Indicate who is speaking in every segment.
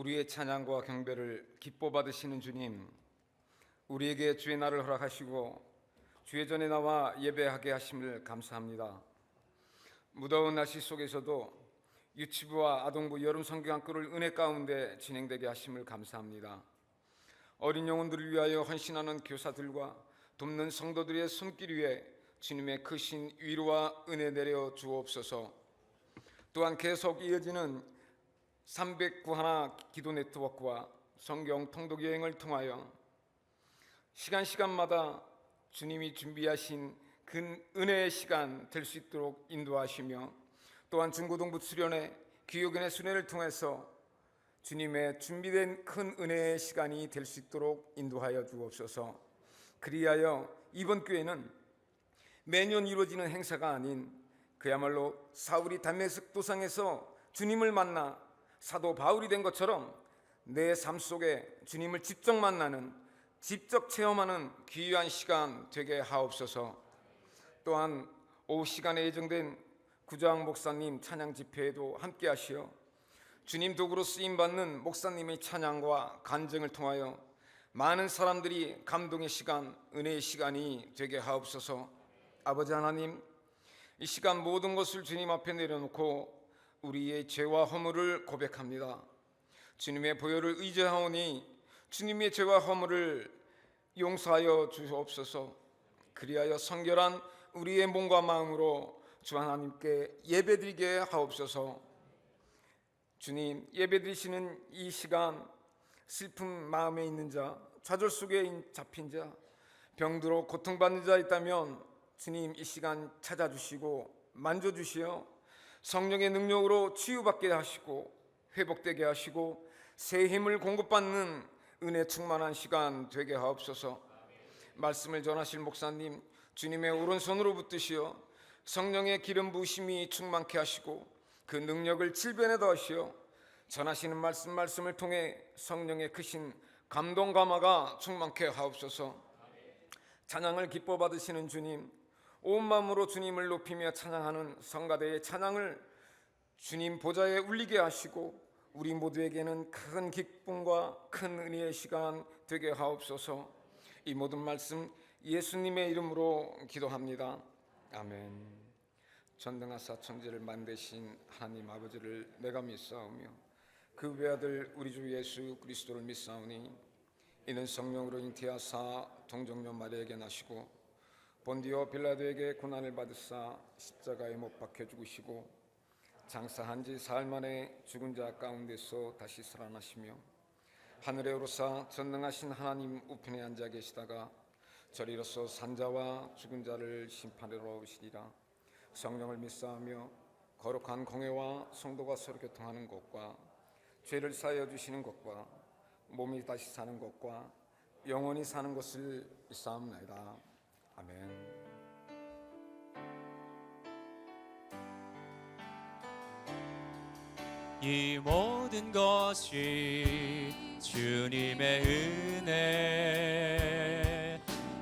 Speaker 1: 우리의 찬양과 경배를 기뻐 받으시는 주님, 우리에게 주의 날을 허락하시고 주의 전에 나와 예배하게 하심을 감사합니다. 무더운 날씨 속에서도 유치부와 아동부 여름 성경학교를 은혜 가운데 진행되게 하심을 감사합니다. 어린 영혼들을 위하여 헌신하는 교사들과 돕는 성도들의 손길 위에 주님의 크신 위로와 은혜 내려 주옵소서. 또한 계속 이어지는 309 기도 네트워크와 성경 통독 여행을 통하여 시간마다 주님이 준비하신 그 은혜의 시간 될 수 있도록 인도하시며, 또한 중고등부 수련회, 기독연의 수련회를 통해서 주님의 준비된 큰 은혜의 시간이 될 수 있도록 인도하여 주옵소서. 그리하여 이번 교회는 매년 이루어지는 행사가 아닌 그야말로 사울이 다메섹 도상에서 주님을 만나 사도 바울이 된 것처럼 내 삶 속에 주님을 직접 만나는, 직접 체험하는 귀한 시간 되게 하옵소서. 또한 오후 시간에 예정된 구장 목사님 찬양 집회에도 함께 하시어 주님 도구로 쓰임받는 목사님의 찬양과 간증을 통하여 많은 사람들이 감동의 시간, 은혜의 시간이 되게 하옵소서. 아버지 하나님, 이 시간 모든 것을 주님 앞에 내려놓고 우리의 죄와 허물을 고백합니다. 주님의 보혈을 의지하오니 주님의 죄와 허물을 용서하여 주옵소서. 그리하여 성결한 우리의 몸과 마음으로 주 하나님께 예배드리게 하옵소서. 주님, 예배드리시는 이 시간 슬픈 마음에 있는 자, 좌절 속에 잡힌 자, 병들어 고통받는 자 있다면 주님 이 시간 찾아주시고 만져주시어 성령의 능력으로 치유받게 하시고 회복되게 하시고 새 힘을 공급받는 은혜 충만한 시간 되게 하옵소서. 말씀을 전하실 목사님 주님의 오른손으로 붙드시어 성령의 기름 부으심이 충만케 하시고 그 능력을 질변에 더하시어 전하시는 말씀을 통해 성령의 크신 감동 감화가 충만케 하옵소서. 찬양을 기뻐 받으시는 주님, 온 마음으로 주님을 높이며 찬양하는 성가대의 찬양을 주님 보좌에 울리게 하시고 우리 모두에게는 큰 기쁨과 큰 은혜의 시간 되게 하옵소서. 이 모든 말씀 예수님의 이름으로 기도합니다. 아멘. 전능하사 천지를 만드신 하나님 아버지를 내가 믿사오며 그 외아들 우리 주 예수 그리스도를 믿사오니 이는 성령으로 잉태하사 동정녀 마리아에게 나시고 본디오 빌라도에게 고난을 받으사 십자가에 못 박혀 죽으시고 장사한 지 사흘 만에 죽은 자 가운데서 다시 살아나시며 하늘에 오르사 전능하신 하나님 우편에 앉아 계시다가 저리로서 산자와 죽은 자를 심판하러 오시리라. 성령을 믿사하며 거룩한 공회와 성도가 서로 교통하는 것과 죄를 사하여 주시는 것과 몸이 다시 사는 것과 영원히 사는 것을 믿사옵나이다. 아멘.
Speaker 2: 이 모든 것이 주님의 은혜,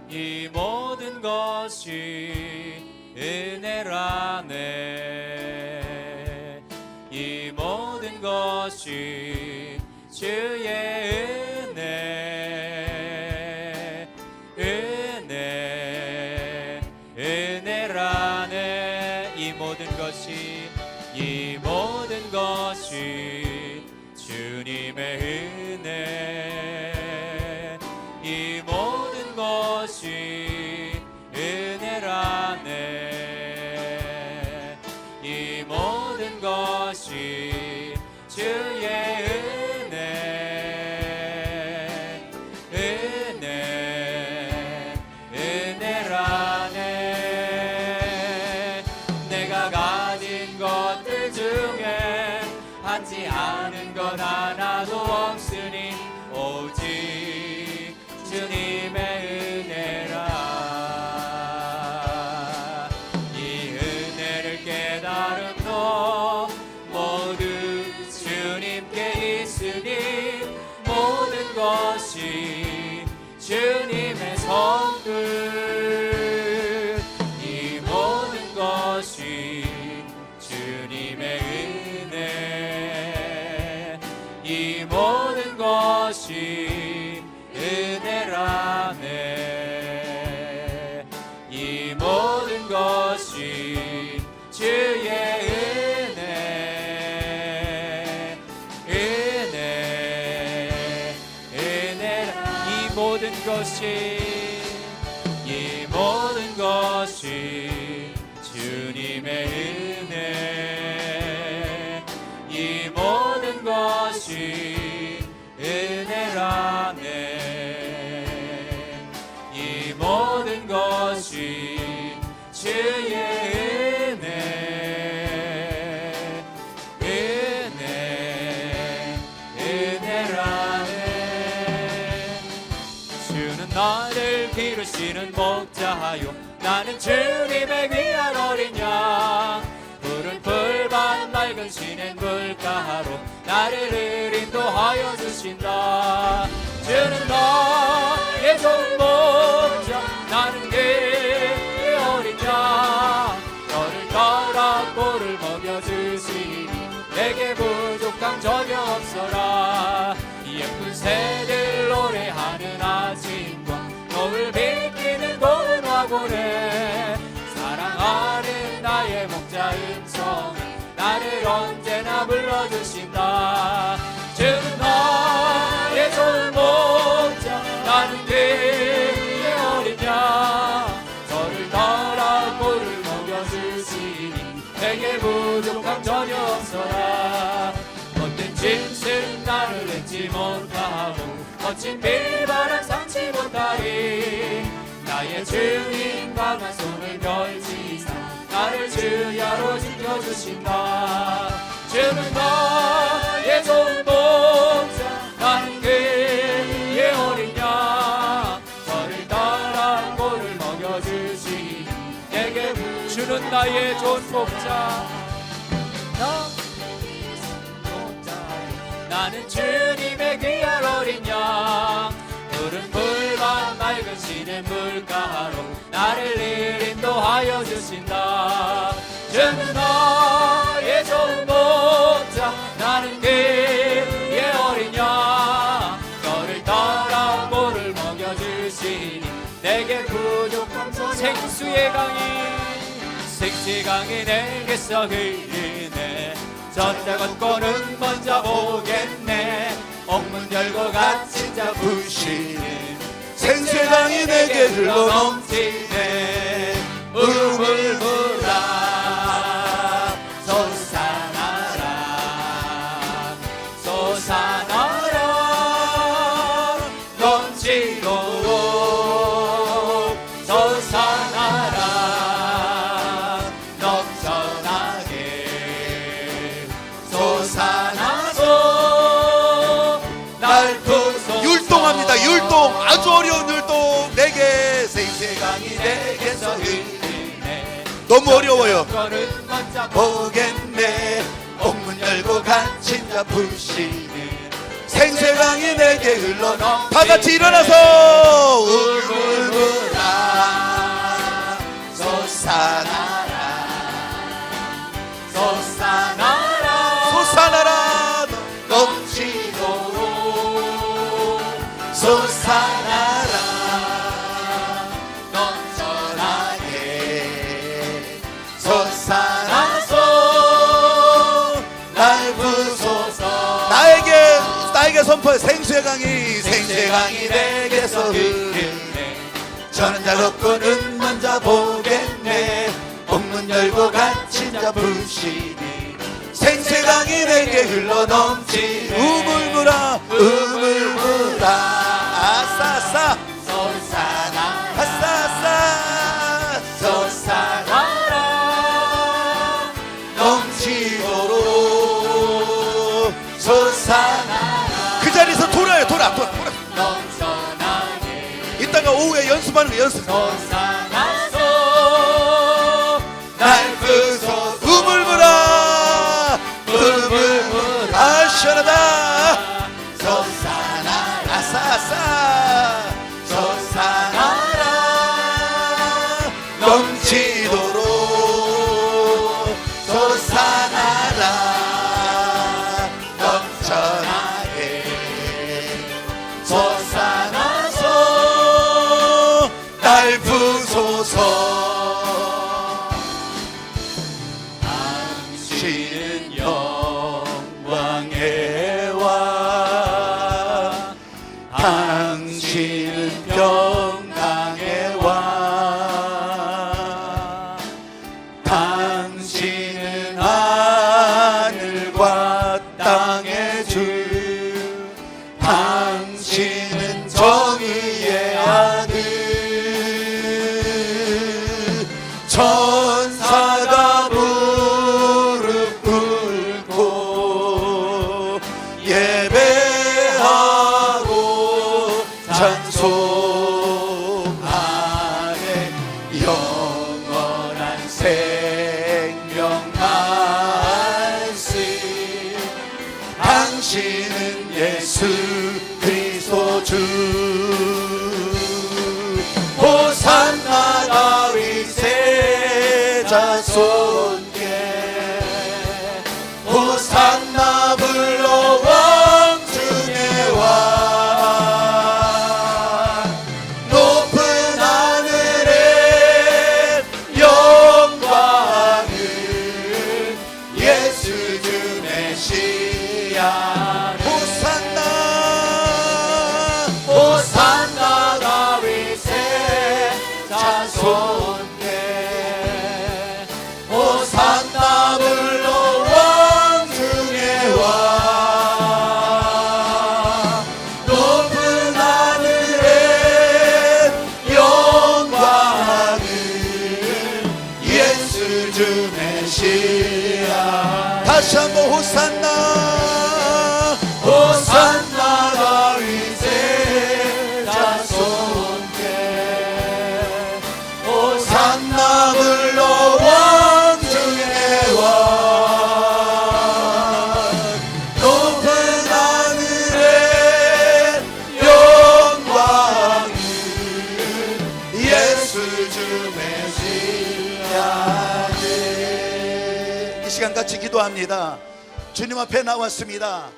Speaker 2: 이 모든 것이 은혜라네. 이 모든 것이 주의 은혜, 은혜라네. 이 모든 것이 주님의 은혜, 이 모든 것이 은혜라네. 이 모든 것이 주의 은혜라네. 내가 가진 것들 중에 하지 않은 것 하나도 없으니 오직 주님의 은혜라. 이 은혜를 깨달음도 모두 주님께 있으니 모든 것이 주님의 선물. 이 모든 것이 주님의 은혜, 이 모든 것이 주의 은혜라. 이 모든 것이 주님의 은혜, 이 모든 것이 은혜라네. 이 모든 것이 주의 은혜라네. 주는 나를 기르시는 목자요, 나는 주님의 귀한 어린 양. 푸른 풀밭 맑은 시냇 물가로 나를 인도하여 주신다. 주는 나의 좋은 목자, 나는 그의 어린 양. 너를 따라 꼴을 먹여주시니 내게 부족함 전혀 없어라. 이 예쁜 새들 노래하는 아침과 노을 비키는 고운 화고래, 사랑하는 나의 목자 음성이 나를 언제나 불러주신다. 주는 나의 좋은 목자, 나는 그의 어린 양. 저를 따라 꼴을 먹여주시니 내게 부족함 전혀 없어라. 못된 짐승 나를 잊지 못하고 거친 비바람 삼지 못하리. 나의 주님 강한 손을 펼치사 나를 주야로 지켜주신다. 주는 나의 좋은 목자, 나는 그의 어린 양. 저를 따라 꼴을 먹여주시니 내게 주는 나의 좋은 목자, 나는 주님의 귀한 어린 양. 푸른 풀밭 맑은 시냇 물가로 나를 인도하여 주신다. 주는 나의 좋은 목자, 나는 그의 어린 양. 너를 따라 꼴을 먹여주시니 내게 부족함 전혀. 생수의 강이 내게서 흐르네. 전자 걷고는 먼저 보겠네. 옥문 열고 갇힌 자 부시는
Speaker 3: 생수의 강이 내게 흘러
Speaker 2: 넘치네. 울음을 불라 솟아나라 솟아나라 넘치도록 솟아나라 넘쳐나게 솟아나서 날 부숴서.
Speaker 3: 율동합니다. 율동, 아주 어려운 율동. 내게 생수의 강이 내게서
Speaker 2: 흐르네.
Speaker 3: 너무 어려워요.
Speaker 2: 보겠네.
Speaker 3: 옥문 열고 갇힌 자 부시는 생수의 강이 내게 흘러. 다 같이 일어나서 울불불아 솟아나라
Speaker 2: 솟아나라
Speaker 3: 솟아나라
Speaker 2: 넘치도록
Speaker 3: 솟아나라
Speaker 2: 넘쳐나게
Speaker 3: 솟아나서
Speaker 2: 날 부소서.
Speaker 3: 나에게 선포해. 생수의 강이 내게서 흐르네. 저는 자 걷고는 먼저 보겠네. 옥문 열고 갇힌 자 부시니 생수의 강이 내게 흘러 넘치네. 우물물아 우물물아 아싸아싸
Speaker 2: 솟아나라
Speaker 3: 아싸아싸
Speaker 2: 솟아나라
Speaker 3: 넘치도록 솟아나라. 그 자리에서 돌아
Speaker 2: 넘쳐나게
Speaker 3: 이따가 오후에 연습하는 거 연습.
Speaker 2: 솟아나서
Speaker 3: 날 부숴 우물물아 아 시원하다. 솟아나라 아싸아싸 솟아나라 넘치도록 솟아나라 넘쳐나게 솟아나서 날 부소서. 당신은 영광의 왕, 당신은 평강의 왕, 당신은 하늘과 땅의 주, 당신은 정의의 아들. 천사가 무릎 꿇고 예배하고 찬송하네. 영원한 생명 말씀, 당신은 예수 그리스도 주. 호산나 다윗의 자손께, 호산나 불러 왕 중의 왕. 높은 하늘에 영광을 예수 주 메시아. 호산나 호산나 다윗의 자손께, 호산나 불러 왕 중의 왕. 높은 하늘에 영광을 예수 주 메시아. 다시 한번 호산나 호산나 다윗의 자손께, 호산나 불러 왕 중의 왕. 높은 하늘에 영광을 예수 주 메시아. 이 시간 같이 기도합니다. 주님 앞에 나왔습니다.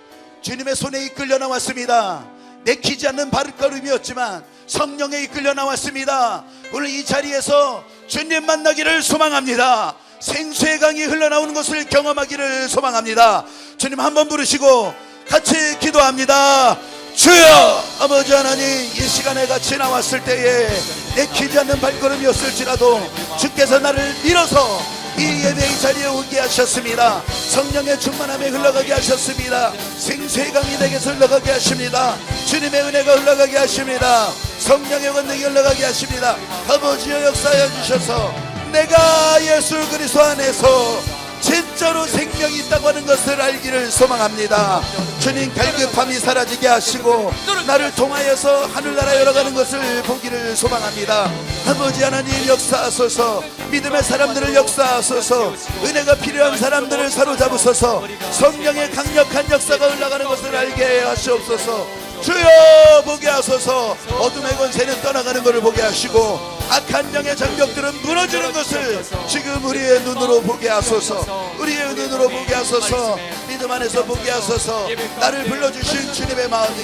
Speaker 3: 주님의 손에 이끌려 나왔습니다. 내키지 않는 발걸음이었지만 성령에 이끌려 나왔습니다. 오늘 이 자리에서 주님 만나기를 소망합니다. 생수의 강이 흘러나오는 것을 경험하기를 소망합니다. 주님 한번 부르시고 같이 기도합니다. 주여! 아버지 하나님, 이 시간에 같이 나왔을 때에 내키지 않는 발걸음이었을지라도 주께서 나를 밀어서 이 예배의 자리에 오게 하셨습니다. 성령의 충만함에 흘러가게 하셨습니다. 생수의 강이 내게서 흘러가게 하십니다. 주님의 은혜가 흘러가게 하십니다. 성령의 권능이 흘러가게 하십니다. 아버지여 역사하여 주셔서 내가 예수 그리스도 안에서 진짜로 생명이 있다고 하는 것을 알기를 소망합니다. 주님, 갈급함이 사라지게 하시고 나를 통하여서 하늘나라 열어가는 것을 보기를 소망합니다. 아버지 하나님 역사하소서. 믿음의 사람들을 역사하소서. 은혜가 필요한 사람들을 사로잡으소서. 성령의 강력한 역사가 흘러가는 것을 알게 하시옵소서. 주여 보게 하소서. 어둠의 권세는 떠나가는 것을 보게 하시고 악한 영의 장벽들은 무너지는 것을 지금 우리의 눈으로 보게 하소서. 우리의 눈으로 보게 하소서. 믿음 안에서 보게 하소서. 나를 불러주신 주님의 마음이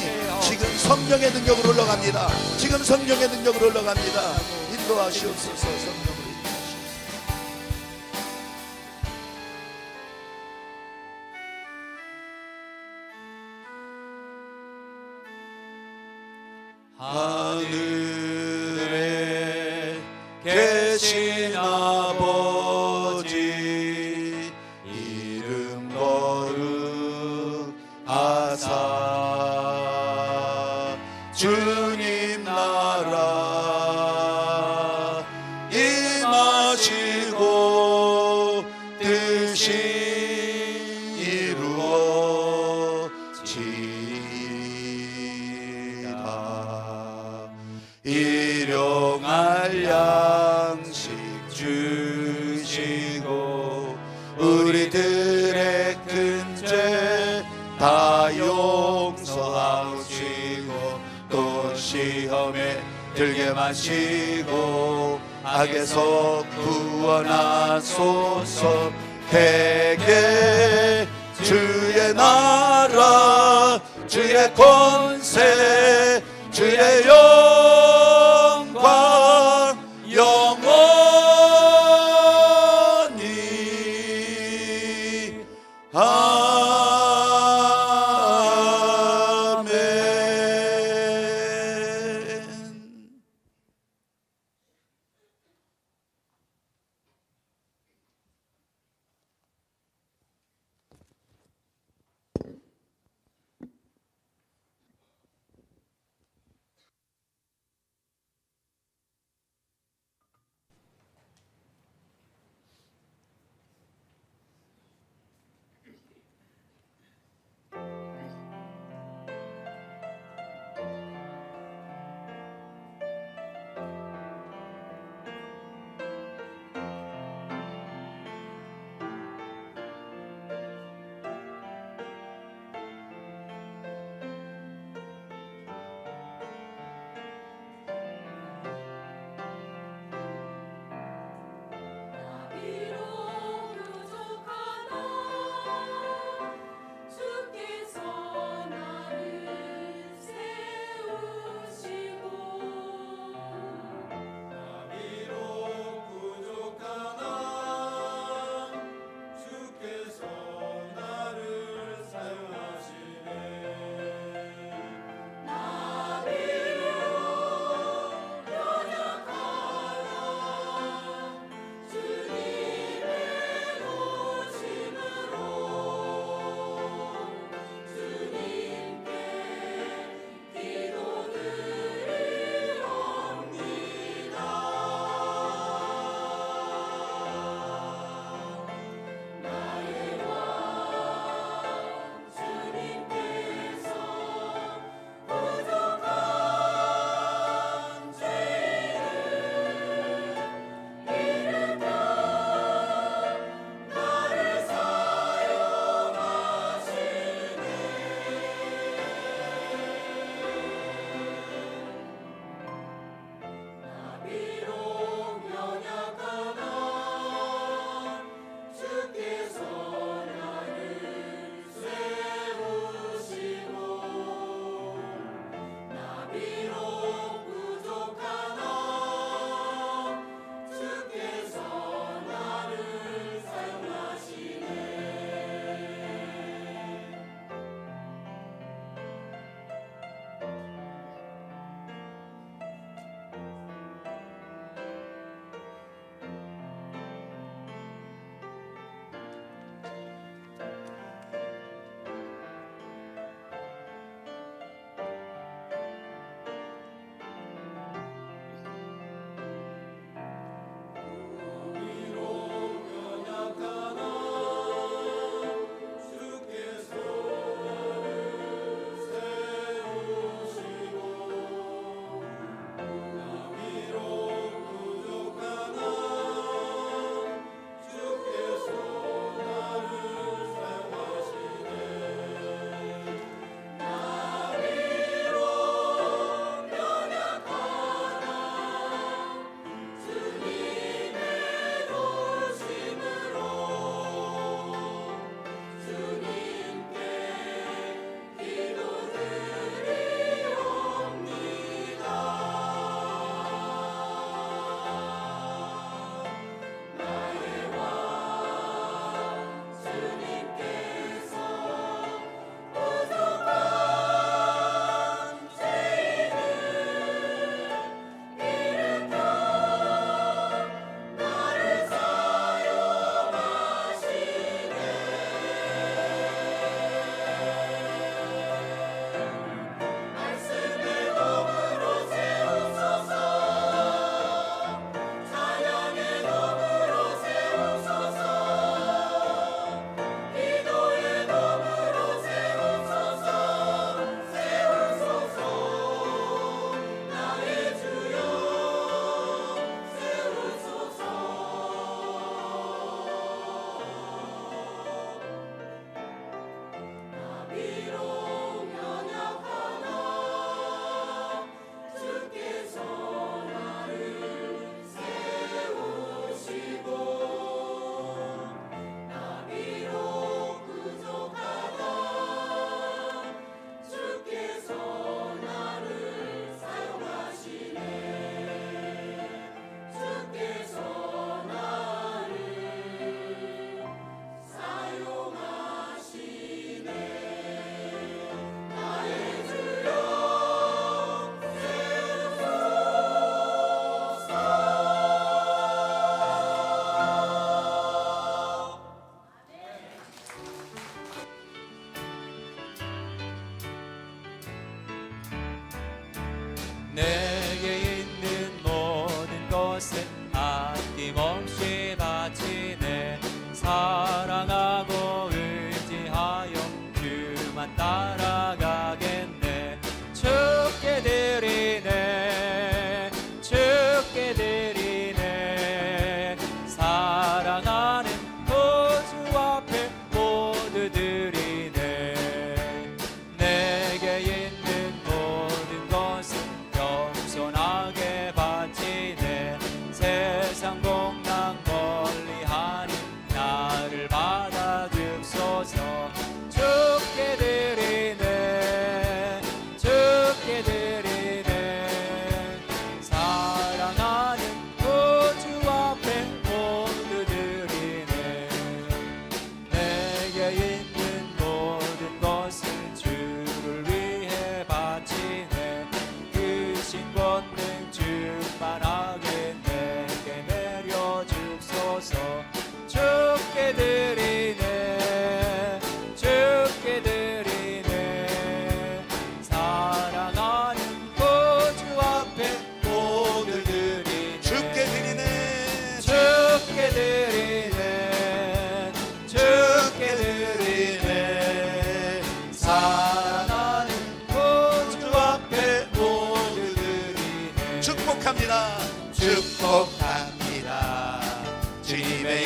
Speaker 3: 지금 성령의 능력으로 흘러갑니다. 지금 성령의 능력으로 흘러갑니다. 인도하시옵소서. 성령으로 하늘에 계신 아버지 이름 거룩하사 주님 나라 임하시고 뜻이 이루어지이다. 일용할 양식 주시고 우리들의 큰 죄 다 용서하시고 또 시험에 들게 마시고 악에서 구원하소서. 대개 주의 나라 주의 권세 주의 영광 영원히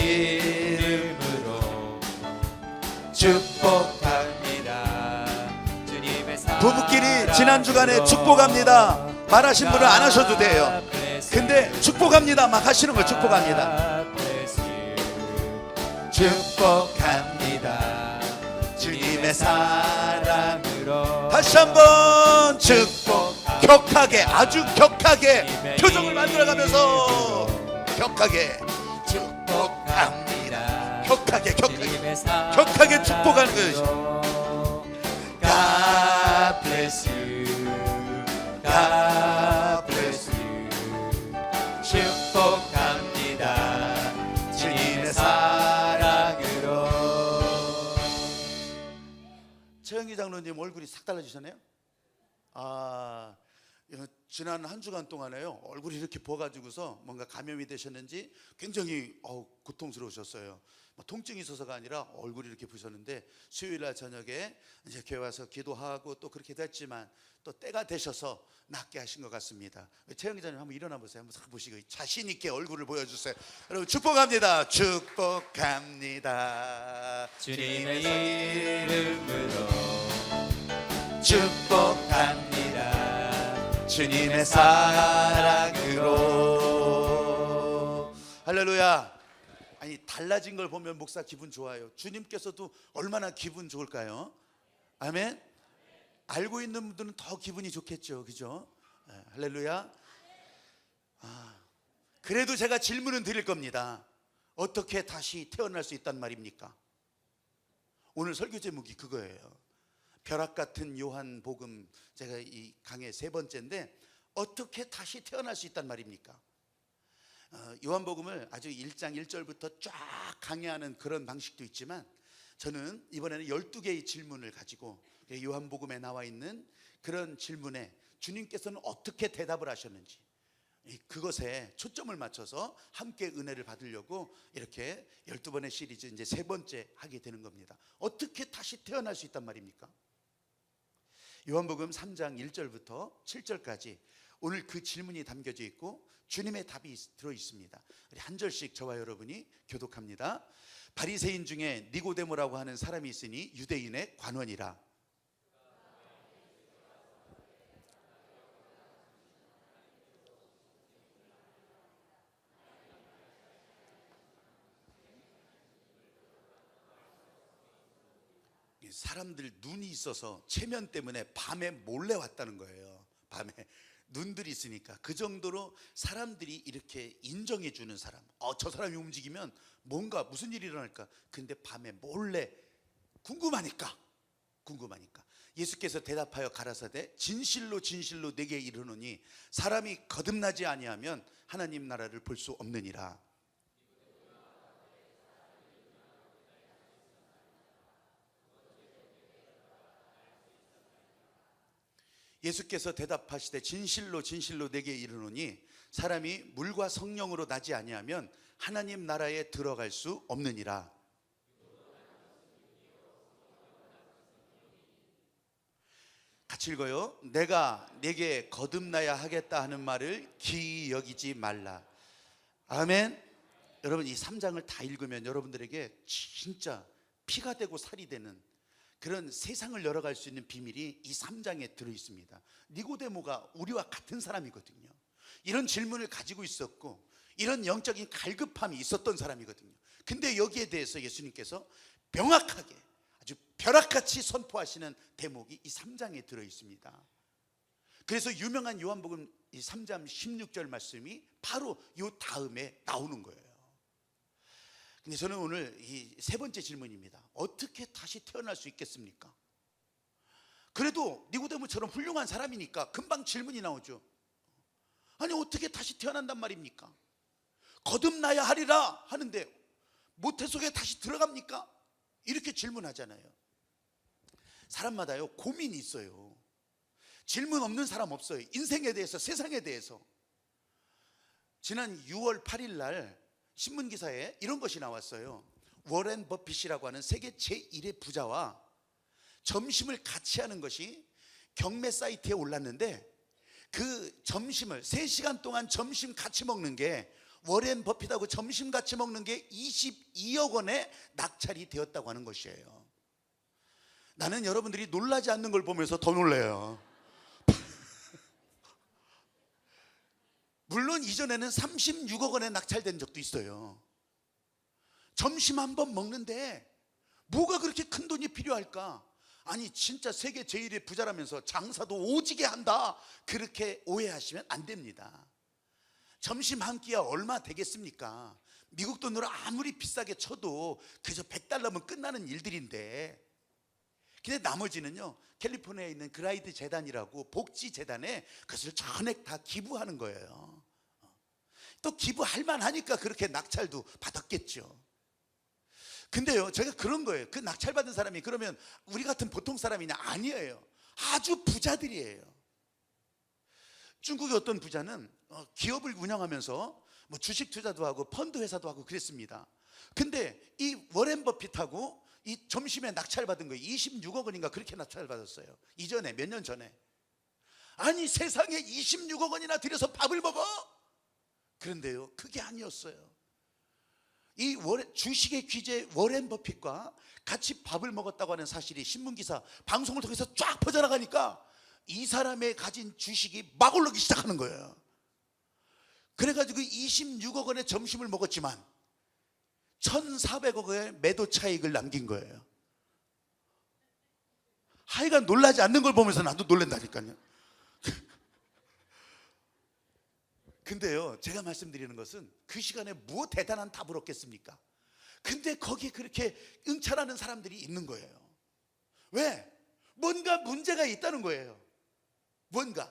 Speaker 2: 이름으로 축복합니다. 주님의
Speaker 3: 부부끼리 지난 주간에 축복합니다 말하신 분은 안 하셔도 돼요. 근데 축복합니다 막 하시는 거 축복합니다.
Speaker 2: 축복합니다. 주님의 사랑으로
Speaker 3: 다시 한번 축복. 격하게 아주 격하게 표정을 만들어가면서 격하게 축복합니다. 격하게 격하게 축복하는 것이죠.
Speaker 2: God bless you. God bless you. 축복합니다. 주님의 사랑으로.
Speaker 3: 최영기 장로님 얼굴이 싹 달라지셨네요. 지난 한 주간 동안에요 얼굴이 이렇게 부어가지고서 뭔가 감염이 되셨는지 굉장히 고통스러우셨어요. 통증이 있어서가 아니라 얼굴이 이렇게 부으셨는데 수요일날 저녁에 이제 교회 와서 기도하고 또 그렇게 됐지만 또 때가 되셔서 낫게 하신 것 같습니다. 최영 기자님 한번 일어나 보세요. 한번 싹 보시고 자신 있게 얼굴을 보여주세요. 여러분 축복합니다. 축복합니다.
Speaker 2: 주님의 이름으로 축복합니다. 주님의 사랑으로.
Speaker 3: 할렐루야. 아니 달라진 걸 보면 목사 기분 좋아요. 주님께서도 얼마나 기분 좋을까요? 아멘. 알고 있는 분들은 더 기분이 좋겠죠, 그죠? 할렐루야. 그래도 제가 질문은 드릴 겁니다. 어떻게 다시 태어날 수 있단 말입니까? 오늘 설교 제목이 그거예요. 벼락 같은 요한복음, 제가 이 강의 3번째인데 어떻게 다시 태어날 수 있단 말입니까? 요한복음을 아주 1장 1절부터 쫙 강의하는 그런 방식도 있지만 저는 이번에는 12개의 질문을 가지고 요한복음에 나와 있는 그런 질문에 주님께서는 어떻게 대답을 하셨는지 그것에 초점을 맞춰서 함께 은혜를 받으려고 이렇게 12번의 시리즈 이제 3번째 하게 되는 겁니다. 어떻게 다시 태어날 수 있단 말입니까? 요한복음 3장 1절부터 7절까지 오늘 그 질문이 담겨져 있고 주님의 답이 들어 있습니다. 우리 한 절씩 저와 여러분이 교독합니다. 바리새인 중에 니고데모라고 하는 사람이 있으니 유대인의 관원이라. 사람들 눈이 있어서 체면 때문에 밤에 몰래 왔다는 거예요. 밤에 눈들이 있으니까 그 정도로 사람들이 이렇게 인정해 주는 사람. 저 사람이 움직이면 뭔가 무슨 일이 일어날까? 근데 밤에 몰래 궁금하니까 예수께서 대답하여 가라사대 진실로 진실로 내게 이르노니 사람이 거듭나지 아니하면 하나님 나라를 볼 수 없느니라. 예수께서 대답하시되 진실로 진실로 내게 이르노니 사람이 물과 성령으로 나지 아니하면 하나님 나라에 들어갈 수 없느니라. 같이 읽어요. 내가 내게 거듭나야 하겠다 하는 말을 기이 여기지 말라. 아멘. 여러분 이 3장을 다 읽으면 여러분들에게 진짜 피가 되고 살이 되는 그런 세상을 열어갈 수 있는 비밀이 이 3장에 들어있습니다. 니고데모가 우리와 같은 사람이거든요. 이런 질문을 가지고 있었고 이런 영적인 갈급함이 있었던 사람이거든요. 근데 여기에 대해서 예수님께서 명확하게 아주 벼락같이 선포하시는 대목이 이 3장에 들어있습니다. 그래서 유명한 요한복음 이 3장 16절 말씀이 바로 이 다음에 나오는 거예요. 근데 저는 오늘 이 3번째 질문입니다. 어떻게 다시 태어날 수 있겠습니까? 그래도 니고데모처럼 훌륭한 사람이니까 금방 질문이 나오죠. 아니 어떻게 다시 태어난단 말입니까? 거듭나야 하리라 하는데 모태 속에 다시 들어갑니까? 이렇게 질문하잖아요. 사람마다요 고민이 있어요. 질문 없는 사람 없어요. 인생에 대해서, 세상에 대해서. 지난 6월 8일 날 신문기사에 이런 것이 나왔어요. 워렌 버핏이라고 하는 세계 제1의 부자와 점심을 같이 하는 것이 경매 사이트에 올랐는데 그 점심을 3시간 동안 점심 같이 먹는 게 워렌 버핏하고 점심 같이 먹는 게 22억 원의 낙찰이 되었다고 하는 것이에요. 나는 여러분들이 놀라지 않는 걸 보면서 더 놀라요. 물론 이전에는 36억 원에 낙찰된 적도 있어요. 점심 한 번 먹는데 뭐가 그렇게 큰 돈이 필요할까? 아니 진짜 세계 제일의 부자라면서 장사도 오지게 한다, 그렇게 오해하시면 안 됩니다. 점심 한 끼야 얼마 되겠습니까? 미국 돈으로 아무리 비싸게 쳐도 그저 $100면 끝나는 일들인데, 근데 나머지는요 캘리포니아에 있는 그라이드 재단이라고 복지 재단에 그것을 전액 다 기부하는 거예요. 또 기부할 만하니까 그렇게 낙찰도 받았겠죠. 근데요 제가 그런 거예요. 그 낙찰 받은 사람이 그러면 우리 같은 보통 사람이냐? 아니에요. 아주 부자들이에요. 중국의 어떤 부자는 기업을 운영하면서 뭐 주식 투자도 하고 펀드 회사도 하고 그랬습니다. 근데 이 워렌 버핏하고 이 점심에 낙찰 받은 거예요. 26억 원인가 그렇게 낙찰 받았어요. 이전에 몇 년 전에. 아니 세상에 26억 원이나 들여서 밥을 먹어? 그런데요 그게 아니었어요. 이 주식의 귀재 워렌 버핏과 같이 밥을 먹었다고 하는 사실이 신문기사 방송을 통해서 쫙 퍼져나가니까 이 사람의 가진 주식이 막 오르기 시작하는 거예요. 그래가지고 26억 원의 점심을 먹었지만 1,400억 원의 매도 차익을 남긴 거예요. 하여간 놀라지 않는 걸 보면서 나도 놀란다니까요. 근데요 제가 말씀드리는 것은 그 시간에 뭐 대단한 답을 얻겠습니까? 근데 거기에 그렇게 응찰하는 사람들이 있는 거예요. 왜? 뭔가 문제가 있다는 거예요. 뭔가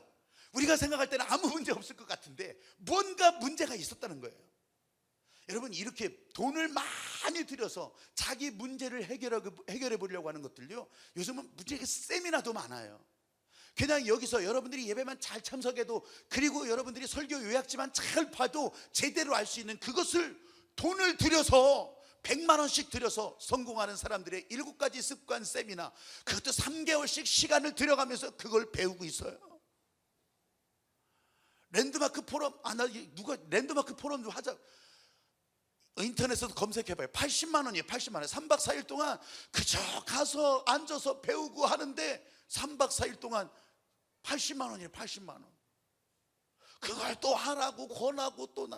Speaker 3: 우리가 생각할 때는 아무 문제 없을 것 같은데 뭔가 문제가 있었다는 거예요. 여러분 이렇게 돈을 많이 들여서 자기 문제를 해결해 보려고 하는 것들요 요즘은 문제가 세미나도 많아요. 그냥 여기서 여러분들이 예배만 잘 참석해도, 그리고 여러분들이 설교 요약지만 잘 봐도 제대로 알 수 있는 그것을 돈을 들여서 100만 원씩 들여서 성공하는 사람들의 7가지 습관 세미나, 그것도 3개월씩 시간을 들여가면서 그걸 배우고 있어요. 랜드마크 포럼, 누가 랜드마크 포럼 좀 하자. 인터넷에서 검색해봐요. 80만 원이에요. 80만 원. 3박 4일 동안 그저 가서 앉아서 배우고 하는데 3박 4일 동안 80만 원이에요. 80만 원. 그걸 또 하라고 권하고 또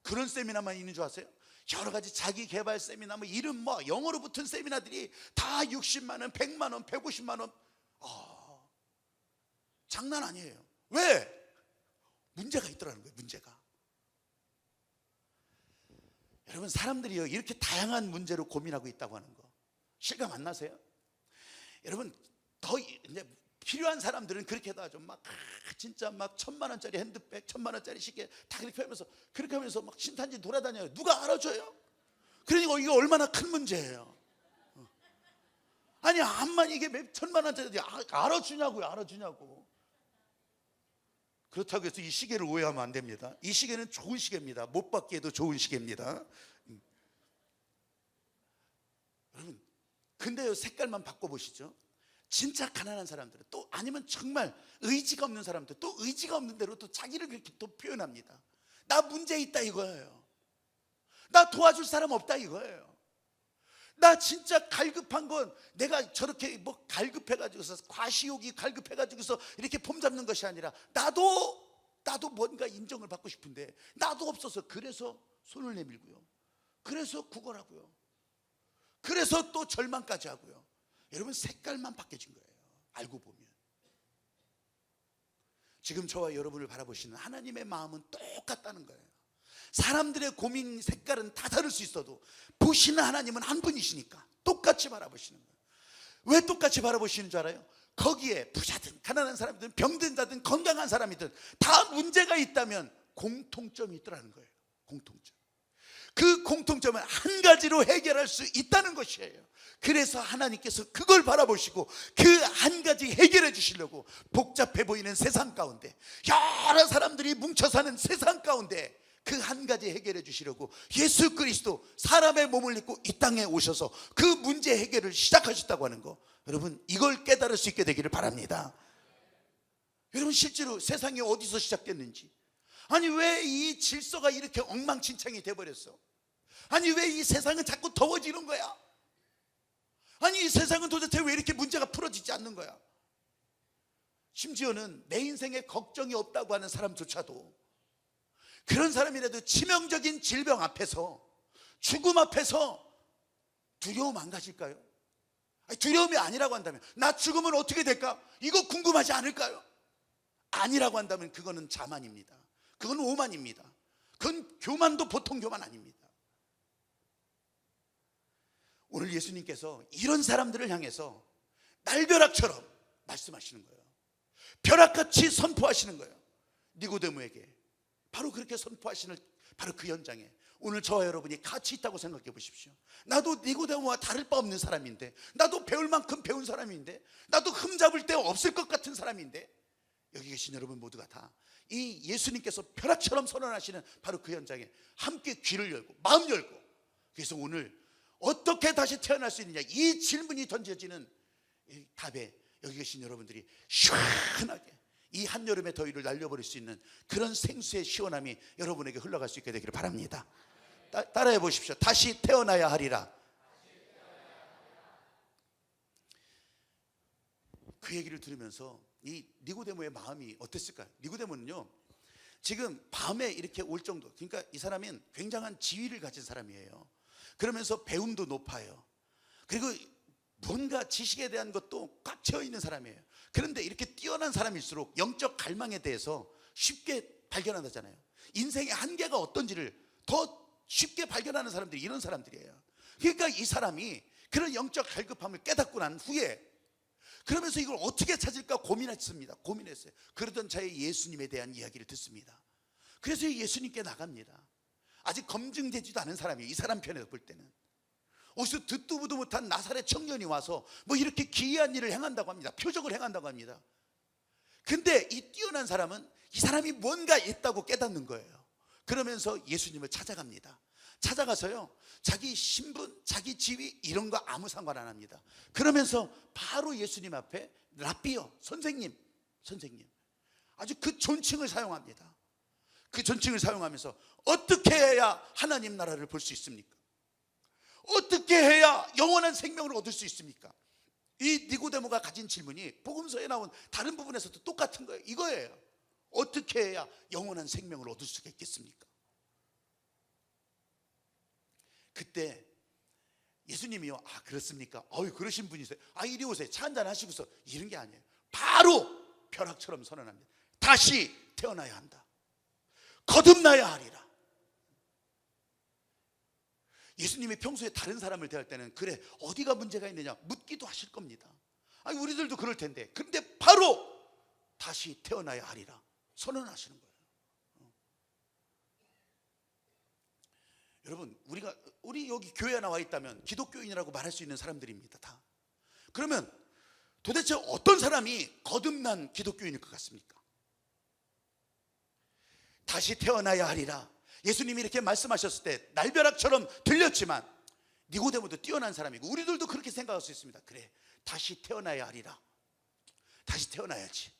Speaker 3: 그런 세미나만 있는 줄 아세요? 여러 가지 자기 개발 세미나, 뭐 이름 뭐 영어로 붙은 세미나들이 다 60만 원, 100만 원, 150만 원. 장난 아니에요. 왜? 문제가 있더라는 거예요. 문제가. 여러분 사람들이요 이렇게 다양한 문제로 고민하고 있다고 하는 거 실감 안 나세요? 여러분 더 이제 필요한 사람들은 그렇게도 하죠. 막 진짜 막 1,000만 원짜리 핸드백, 1,000만 원짜리 시계 다 그렇게 하면서 막 신탄지 돌아다녀요. 누가 알아줘요? 그러니까 이게 얼마나 큰 문제예요. 아니 암만 이게 몇 1,000만 원짜리 알아주냐고요. 알아주냐고. 그렇다고 해서 이 시계를 오해하면 안 됩니다. 이 시계는 좋은 시계입니다. 못 받기에도 좋은 시계입니다. 여러분 근데요 색깔만 바꿔보시죠. 진짜 가난한 사람들은, 또 아니면 정말 의지가 없는 사람들, 또 의지가 없는 대로 또 자기를 그렇게 또 표현합니다. 나 문제 있다 이거예요. 나 도와줄 사람 없다 이거예요. 나 진짜 갈급한 건 내가 저렇게 뭐 갈급해가지고서 과시욕이 갈급해가지고서 이렇게 폼 잡는 것이 아니라 나도 뭔가 인정을 받고 싶은데 나도 없어서, 그래서 손을 내밀고요. 그래서 구걸하고요. 그래서 또 절망까지 하고요. 여러분 색깔만 바뀌어진 거예요. 알고 보면 지금 저와 여러분을 바라보시는 하나님의 마음은 똑같다는 거예요. 사람들의 고민 색깔은 다 다를 수 있어도 보시는 하나님은 한 분이시니까 똑같이 바라보시는 거예요. 왜 똑같이 바라보시는 줄 알아요? 거기에 부자든 가난한 사람이든 병든 자든 건강한 사람이든 다 문제가 있다면 공통점이 있더라는 거예요. 공통점. 그 공통점은 한 가지로 해결할 수 있다는 것이에요. 그래서 하나님께서 그걸 바라보시고 그 한 가지 해결해 주시려고 복잡해 보이는 세상 가운데, 여러 사람들이 뭉쳐 사는 세상 가운데 그 한 가지 해결해 주시려고 예수 그리스도 사람의 몸을 입고 이 땅에 오셔서 그 문제 해결을 시작하셨다고 하는 거, 여러분 이걸 깨달을 수 있게 되기를 바랍니다. 여러분 실제로 세상이 어디서 시작됐는지, 아니 왜 이 질서가 이렇게 엉망진창이 돼버렸어? 아니 왜 이 세상은 자꾸 더워지는 거야? 아니 이 세상은 도대체 왜 이렇게 문제가 풀어지지 않는 거야? 심지어는 내 인생에 걱정이 없다고 하는 사람조차도, 그런 사람이라도 치명적인 질병 앞에서, 죽음 앞에서 두려움 안 가질까요? 아니, 두려움이 아니라고 한다면 나 죽으면 어떻게 될까? 이거 궁금하지 않을까요? 아니라고 한다면 그거는 자만입니다. 그건 오만입니다. 그건 교만도 보통 교만 아닙니다. 오늘 예수님께서 이런 사람들을 향해서 날벼락처럼 말씀하시는 거예요. 벼락같이 선포하시는 거예요. 니고데모에게 바로 그렇게 선포하시는 바로 그 현장에 오늘 저와 여러분이 같이 있다고 생각해 보십시오. 나도 니고데모와 다를 바 없는 사람인데, 나도 배울 만큼 배운 사람인데, 나도 흠잡을 데 없을 것 같은 사람인데, 여기 계신 여러분 모두가 다 이 예수님께서 벼락처럼 선언하시는 바로 그 현장에 함께 귀를 열고 마음 열고, 그래서 오늘 어떻게 다시 태어날 수 있느냐, 이 질문이 던져지는 이 답에 여기 계신 여러분들이 시원하게 이 한여름의 더위를 날려버릴 수 있는 그런 생수의 시원함이 여러분에게 흘러갈 수 있게 되기를 바랍니다. 따라해 보십시오. 다시 태어나야 하리라. 그 얘기를 들으면서 이 니고데모의 마음이 어땠을까요? 니고데모는요, 지금 밤에 이렇게 올 정도, 그러니까 이 사람은 굉장한 지위를 가진 사람이에요. 그러면서 배움도 높아요. 그리고 뭔가 지식에 대한 것도 꽉 채워 있는 사람이에요. 그런데 이렇게 뛰어난 사람일수록 영적 갈망에 대해서 쉽게 발견한다잖아요. 인생의 한계가 어떤지를 더 쉽게 발견하는 사람들이 이런 사람들이에요. 그러니까 이 사람이 그런 영적 갈급함을 깨닫고 난 후에 그러면서 이걸 어떻게 찾을까 고민했습니다. 고민했어요. 그러던 차에 예수님에 대한 이야기를 듣습니다. 그래서 예수님께 나갑니다. 아직 검증되지도 않은 사람이에요. 이 사람 편에서 볼 때는 어디서 듣도 보도 못한 나사렛 청년이 와서 뭐 이렇게 기이한 일을 행한다고 합니다. 표적을 행한다고 합니다. 근데 이 뛰어난 사람은 이 사람이 뭔가 있다고 깨닫는 거예요. 그러면서 예수님을 찾아갑니다. 찾아가서요, 자기 신분, 자기 지위 이런 거 아무 상관 안 합니다. 그러면서 바로 예수님 앞에 랍비요, 선생님 아주 그 존칭을 사용합니다. 그 존칭을 사용하면서 어떻게 해야 하나님 나라를 볼 수 있습니까? 어떻게 해야 영원한 생명을 얻을 수 있습니까? 이 니고데모가 가진 질문이 복음서에 나온 다른 부분에서도 똑같은 거예요. 이거예요. 어떻게 해야 영원한 생명을 얻을 수가 있겠습니까? 그때 예수님이요, 아 그렇습니까? 그러신 분이세요? 이리 오세요. 차 한잔 하시고서, 이런 게 아니에요. 바로 벼락처럼 선언합니다. 다시 태어나야 한다. 거듭나야 하리라. 예수님이 평소에 다른 사람을 대할 때는 그래 어디가 문제가 있느냐 묻기도 하실 겁니다. 우리들도 그럴 텐데, 그런데 바로 다시 태어나야 하리라 선언하시는 거예요. 여러분, 우리 여기 교회에 나와 있다면 기독교인이라고 말할 수 있는 사람들입니다. 다. 그러면 도대체 어떤 사람이 거듭난 기독교인일 것 같습니까? 다시 태어나야 하리라. 예수님이 이렇게 말씀하셨을 때 날벼락처럼 들렸지만 니고데모도 뛰어난 사람이고 우리들도 그렇게 생각할 수 있습니다. 그래, 다시 태어나야 하리라. 다시 태어나야지.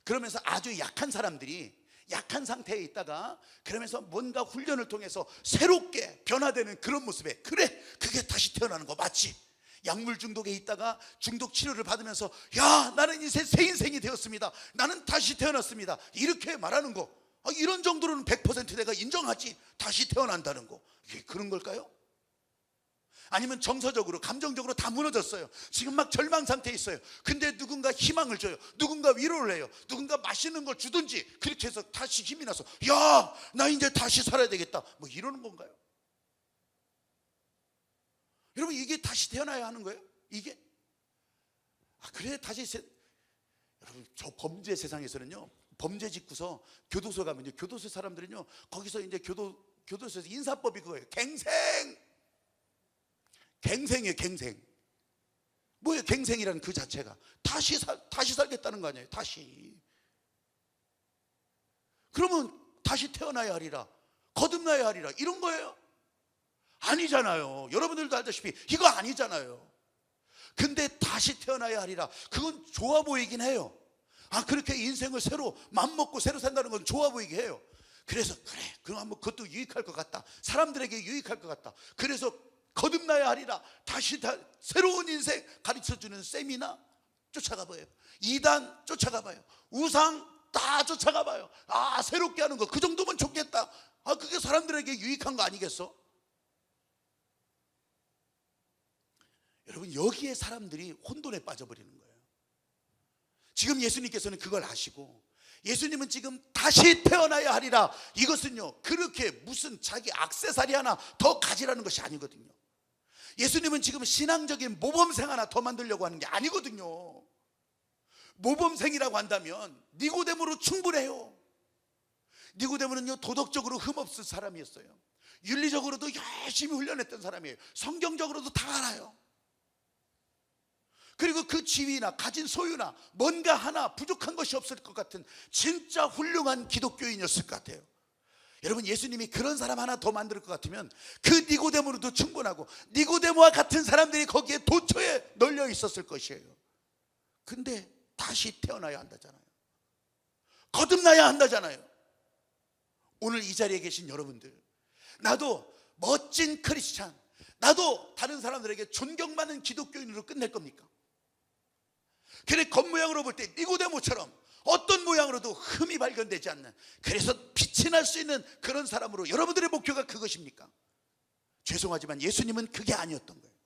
Speaker 3: 그러면서 아주 약한 사람들이 약한 상태에 있다가 그러면서 뭔가 훈련을 통해서 새롭게 변화되는 그런 모습에, 그래 그게 다시 태어나는 거 맞지? 약물 중독에 있다가 중독 치료를 받으면서 야 나는 이제 새 인생이 되었습니다. 나는 다시 태어났습니다. 이렇게 말하는 거, 이런 정도로는 100% 내가 인정하지. 다시 태어난다는 거, 이게 그런 걸까요? 아니면 정서적으로 감정적으로 다 무너졌어요. 지금 막 절망 상태에 있어요. 근데 누군가 희망을 줘요. 누군가 위로를 해요. 누군가 맛있는 걸 주든지 그렇게 해서 다시 힘이 나서 야 나 이제 다시 살아야 되겠다 뭐 이러는 건가요? 여러분, 이게 다시 태어나야 하는 거예요? 이게? 그래 다시 여러분, 저 범죄 세상에서는요, 범죄 짓고서 교도소 가면요, 교도소 사람들은요 거기서 이제 교도소에서 인사법이 그거예요. 갱생이에요. 갱생. 뭐예요? 갱생이라는 그 자체가 다시 살겠다는 거 아니에요? 다시. 그러면 다시 태어나야 하리라, 거듭나야 하리라 이런 거예요? 아니잖아요. 여러분들도 알다시피 이거 아니잖아요. 근데 다시 태어나야 하리라, 그건 좋아 보이긴 해요. 그렇게 인생을 새로 맘먹고 새로 산다는 건 좋아 보이긴 해요. 그래서 그래, 그럼 한번 그것도 유익할 것 같다, 사람들에게 유익할 것 같다. 그래서 거듭나야 하리라, 다시 새로운 인생 가르쳐주는 세미나 쫓아가봐요. 이단 쫓아가봐요. 우상 다 쫓아가봐요. 아, 새롭게 하는 거 그 정도면 좋겠다. 아, 그게 사람들에게 유익한 거 아니겠어? 여러분, 여기에 사람들이 혼돈에 빠져버리는 거예요. 지금 예수님께서는 그걸 아시고, 예수님은 지금 다시 태어나야 하리라, 이것은요 그렇게 무슨 자기 액세서리 하나 더 가지라는 것이 아니거든요. 예수님은 지금 신앙적인 모범생 하나 더 만들려고 하는 게 아니거든요. 모범생이라고 한다면 니고데모로 충분해요. 니고데모는요 도덕적으로 흠없을 사람이었어요. 윤리적으로도 열심히 훈련했던 사람이에요. 성경적으로도 다 알아요. 그리고 그 지위나 가진 소유나 뭔가 하나 부족한 것이 없을 것 같은 진짜 훌륭한 기독교인이었을 것 같아요. 여러분, 예수님이 그런 사람 하나 더 만들 것 같으면 그 니고데모로도 충분하고, 니고데모와 같은 사람들이 거기에 도처에 널려 있었을 것이에요. 근데 다시 태어나야 한다잖아요. 거듭나야 한다잖아요. 오늘 이 자리에 계신 여러분들, 나도 멋진 크리스찬, 나도 다른 사람들에게 존경받는 기독교인으로 끝낼 겁니까? 그래, 겉모양으로 볼 때 니고데모처럼 어떤 모양으로도 흠이 발견되지 않는, 그래서 빛이 날 수 있는 그런 사람으로 여러분들의 목표가 그것입니까? 죄송하지만 예수님은 그게 아니었던 거예요.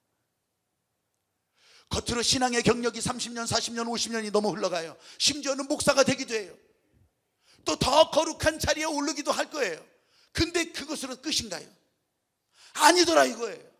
Speaker 3: 겉으로 신앙의 경력이 30년, 40년, 50년이 넘어 흘러가요. 심지어는 목사가 되기도 해요. 또 더 거룩한 자리에 오르기도 할 거예요. 근데 그것으로 끝인가요? 아니더라 이거예요.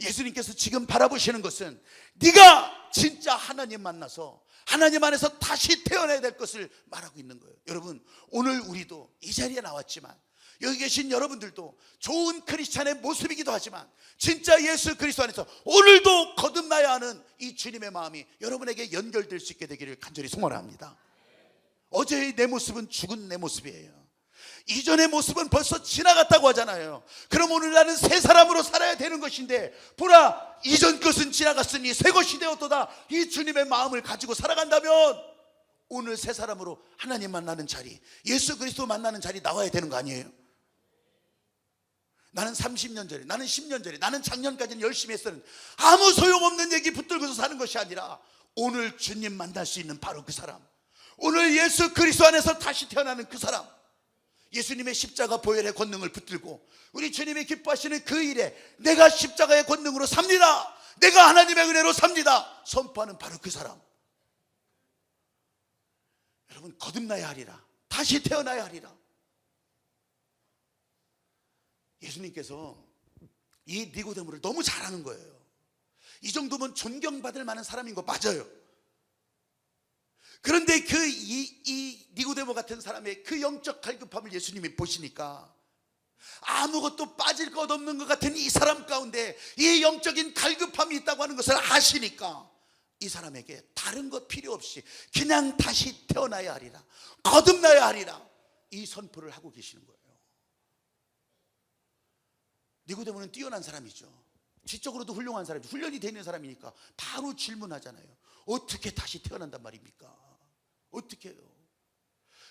Speaker 3: 예수님께서 지금 바라보시는 것은 네가 진짜 하나님 만나서 하나님 안에서 다시 태어나야 될 것을 말하고 있는 거예요. 여러분, 오늘 우리도 이 자리에 나왔지만, 여기 계신 여러분들도 좋은 크리스찬의 모습이기도 하지만, 진짜 예수 그리스도 안에서 오늘도 거듭나야 하는 이 주님의 마음이 여러분에게 연결될 수 있게 되기를 간절히 소원합니다. 어제의 내 모습은 죽은 내 모습이에요. 이전의 모습은 벌써 지나갔다고 하잖아요. 그럼 오늘 나는 새 사람으로 살아야 되는 것인데, 보라, 이전 것은 지나갔으니 새 것이 되었도다, 이 주님의 마음을 가지고 살아간다면 오늘 새 사람으로 하나님 만나는 자리, 예수 그리스도 만나는 자리 나와야 되는 거 아니에요? 나는 30년 전에, 나는 10년 전에, 나는 작년까지는 열심히 했었는데, 아무 소용없는 얘기 붙들고서 사는 것이 아니라 오늘 주님 만날 수 있는 바로 그 사람, 오늘 예수 그리스도 안에서 다시 태어나는 그 사람, 예수님의 십자가 보혈의 권능을 붙들고 우리 주님이 기뻐하시는 그 일에 내가 십자가의 권능으로 삽니다, 내가 하나님의 은혜로 삽니다 선포하는 바로 그 사람. 여러분, 거듭나야 하리라, 다시 태어나야 하리라. 예수님께서 이 니고데모를 너무 잘하는 거예요. 이 정도면 존경받을 만한 사람인 거 맞아요. 그런데 이 니고데모 같은 사람의 그 영적 갈급함을 예수님이 보시니까, 아무것도 빠질 것 없는 것 같은 이 사람 가운데 이 영적인 갈급함이 있다고 하는 것을 아시니까, 이 사람에게 다른 것 필요 없이 그냥 다시 태어나야 하리라, 거듭나야 하리라, 이 선포를 하고 계시는 거예요. 니고데모는 뛰어난 사람이죠. 지적으로도 훌륭한 사람이죠. 훈련이 되는 사람이니까 바로 질문하잖아요. 어떻게 다시 태어난단 말입니까? 어떻게 해요?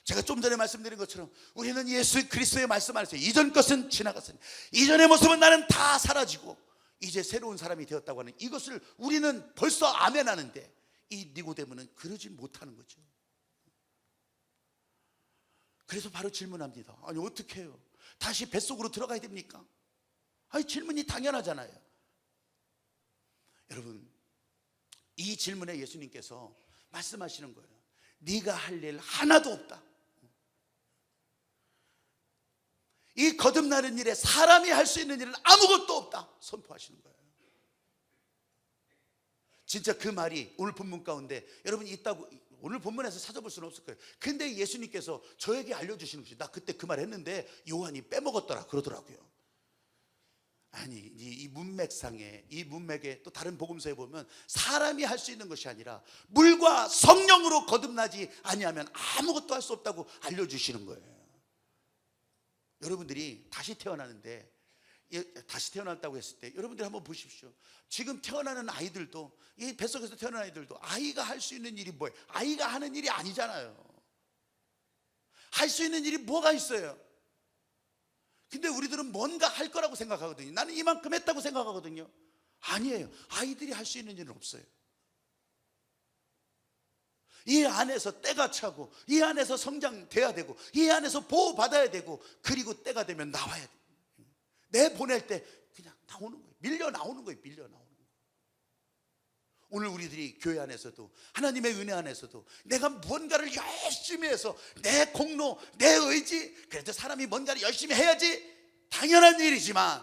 Speaker 3: 제가 좀 전에 말씀드린 것처럼 우리는 예수 그리스도의 말씀 안에서 이전 것은 지나갔으니, 이전의 모습은 나는 다 사라지고 이제 새로운 사람이 되었다고 하는 이것을 우리는 벌써 아멘하는데, 이 니고데모는 그러지 못하는 거죠. 그래서 바로 질문합니다. 아니, 어떻게 해요? 다시 뱃속으로 들어가야 됩니까? 아니, 질문이 당연하잖아요. 여러분, 이 질문에 예수님께서 말씀하시는 거예요. 네가 할 일 하나도 없다. 이 거듭나는 일에 사람이 할 수 있는 일은 아무것도 없다 선포하시는 거예요. 진짜 그 말이 오늘 본문 가운데 여러분 있다고, 오늘 본문에서 찾아볼 수는 없을 거예요. 근데 예수님께서 저에게 알려주시는 것이, 나 그때 그 말 했는데 요한이 빼먹었더라 그러더라고요. 아니, 이 문맥상에, 이 문맥에 또 다른 복음서에 보면 사람이 할 수 있는 것이 아니라 물과 성령으로 거듭나지 아니하면 아무것도 할 수 없다고 알려주시는 거예요. 여러분들이 다시 태어나는데, 다시 태어났다고 했을 때 여러분들이 한번 보십시오. 지금 태어나는 아이들도, 이 뱃속에서 태어난 아이들도 아이가 할 수 있는 일이 뭐예요? 아이가 하는 일이 아니잖아요. 할 수 있는 일이 뭐가 있어요? 근데 우리들은 뭔가 할 거라고 생각하거든요. 나는 이만큼 했다고 생각하거든요. 아니에요. 아이들이 할 수 있는 일은 없어요. 이 안에서 때가 차고, 이 안에서 성장돼야 되고, 이 안에서 보호받아야 되고, 그리고 때가 되면 나와야 돼요. 내 보낼 때 그냥 나오는 거예요. 밀려 나오는 거예요. 밀려 나오는 거예요. 오늘 우리들이 교회 안에서도, 하나님의 은혜 안에서도 내가 무언가를 열심히 해서 내 공로, 내 의지, 그래도 사람이 뭔가를 열심히 해야지 당연한 일이지만,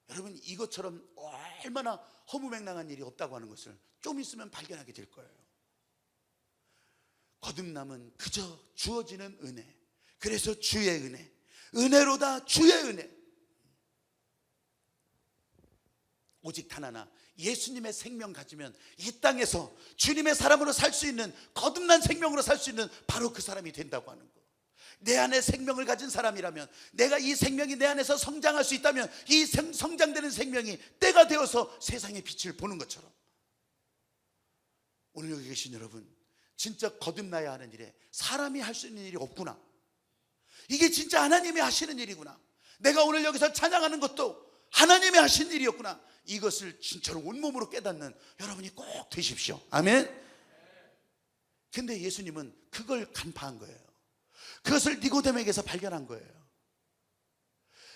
Speaker 3: 여러분 이것처럼 얼마나 허무맹랑한 일이 없다고 하는 것을 좀 있으면 발견하게 될 거예요. 거듭남은 그저 주어지는 은혜. 그래서 주의 은혜, 은혜로다 주의 은혜. 오직 단 하나, 예수님의 생명 가지면 이 땅에서 주님의 사람으로 살 수 있는, 거듭난 생명으로 살 수 있는 바로 그 사람이 된다고 하는 거. 내 안에 생명을 가진 사람이라면, 내가 이 생명이 내 안에서 성장할 수 있다면, 이 성장되는 생명이 때가 되어서 세상의 빛을 보는 것처럼, 오늘 여기 계신 여러분, 진짜 거듭나야 하는 일에 사람이 할 수 있는 일이 없구나. 이게 진짜 하나님이 하시는 일이구나. 내가 오늘 여기서 찬양하는 것도 하나님이 하신 일이었구나. 이것을 진짜로 온몸으로 깨닫는 여러분이 꼭 되십시오. 아멘. 근데 예수님은 그걸 간파한 거예요. 그것을 니고데모에게서 발견한 거예요.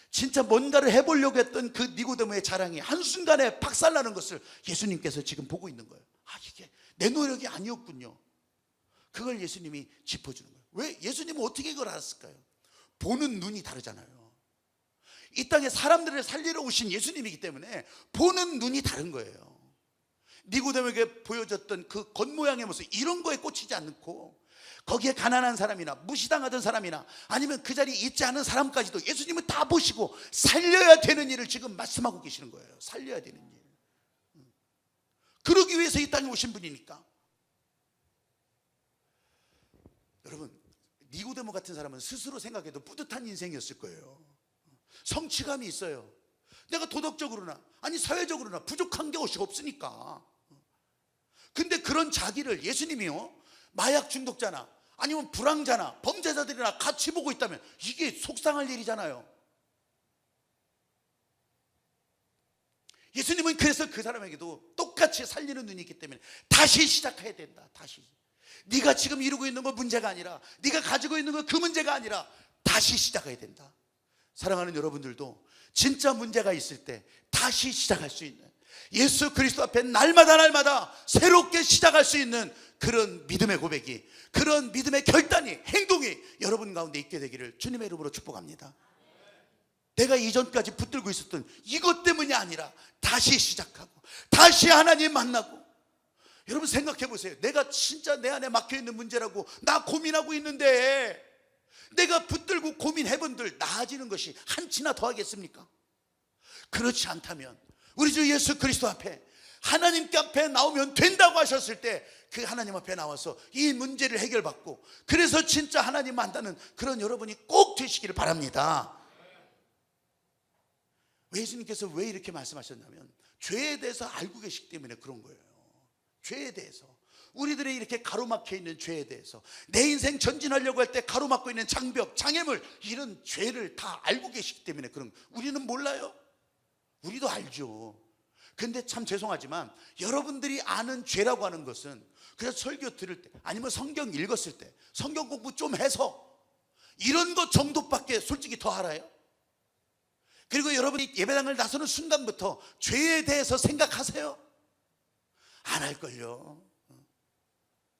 Speaker 3: 진짜 뭔가를 해보려고 했던 그 니고데모의 자랑이 한순간에 박살나는 것을 예수님께서 지금 보고 있는 거예요. 아, 이게 내 노력이 아니었군요. 그걸 예수님이 짚어주는 거예요. 왜? 예수님은 어떻게 이걸 알았을까요? 보는 눈이 다르잖아요. 이 땅에 사람들을 살리러 오신 예수님이기 때문에 보는 눈이 다른 거예요. 니고데모에게 보여줬던 그 겉모양의 모습, 이런 거에 꽂히지 않고, 거기에 가난한 사람이나 무시당하던 사람이나 아니면 그 자리에 있지 않은 사람까지도 예수님은 다 보시고 살려야 되는 일을 지금 말씀하고 계시는 거예요. 살려야 되는 일. 그러기 위해서 이 땅에 오신 분이니까. 여러분, 니고데모 같은 사람은 스스로 생각해도 뿌듯한 인생이었을 거예요. 성취감이 있어요. 내가 도덕적으로나 아니 사회적으로나 부족한 게 없으니까. 근데 그런 자기를 예수님이요, 마약 중독자나 아니면 불황자나 범죄자들이나 같이 보고 있다면 이게 속상할 일이잖아요. 예수님은 그래서 그 사람에게도 똑같이 살리는 눈이 있기 때문에 다시 시작해야 된다. 다시. 네가 지금 이루고 있는 거 문제가 아니라, 네가 가지고 있는 거 그 문제가 아니라 다시 시작해야 된다. 사랑하는 여러분들도 진짜 문제가 있을 때 다시 시작할 수 있는, 예수 그리스도 앞에 날마다 새롭게 시작할 수 있는 그런 믿음의 고백이, 그런 믿음의 결단이, 행동이 여러분 가운데 있게 되기를 주님의 이름으로 축복합니다. 내가 이전까지 붙들고 있었던 이것 때문이 아니라 다시 시작하고 다시 하나님 만나고. 여러분 생각해 보세요. 내가 진짜 내 안에 막혀있는 문제라고 나 고민하고 있는데, 내가 붙들고 고민해본들 나아지는 것이 한치나 더 하겠습니까? 그렇지 않다면 우리 주 예수 그리스도 앞에, 하나님께 앞에 나오면 된다고 하셨을 때 그 하나님 앞에 나와서 이 문제를 해결받고, 그래서 진짜 하나님 만나는 그런 여러분이 꼭 되시기를 바랍니다. 예수님께서 왜 이렇게 말씀하셨냐면, 죄에 대해서 알고 계시기 때문에 그런 거예요. 죄에 대해서, 우리들이 이렇게 가로막혀 있는 죄에 대해서, 내 인생 전진하려고 할 때 가로막고 있는 장벽, 장애물, 이런 죄를 다 알고 계시기 때문에 그런 거예요. 우리는 몰라요? 우리도 알죠. 근데 참 죄송하지만 여러분들이 아는 죄라고 하는 것은 그래서 설교 들을 때 아니면 성경 읽었을 때, 성경 공부 좀 해서 이런 것 정도밖에 솔직히 더 알아요. 그리고 여러분이 예배당을 나서는 순간부터 죄에 대해서 생각하세요? 안 할걸요.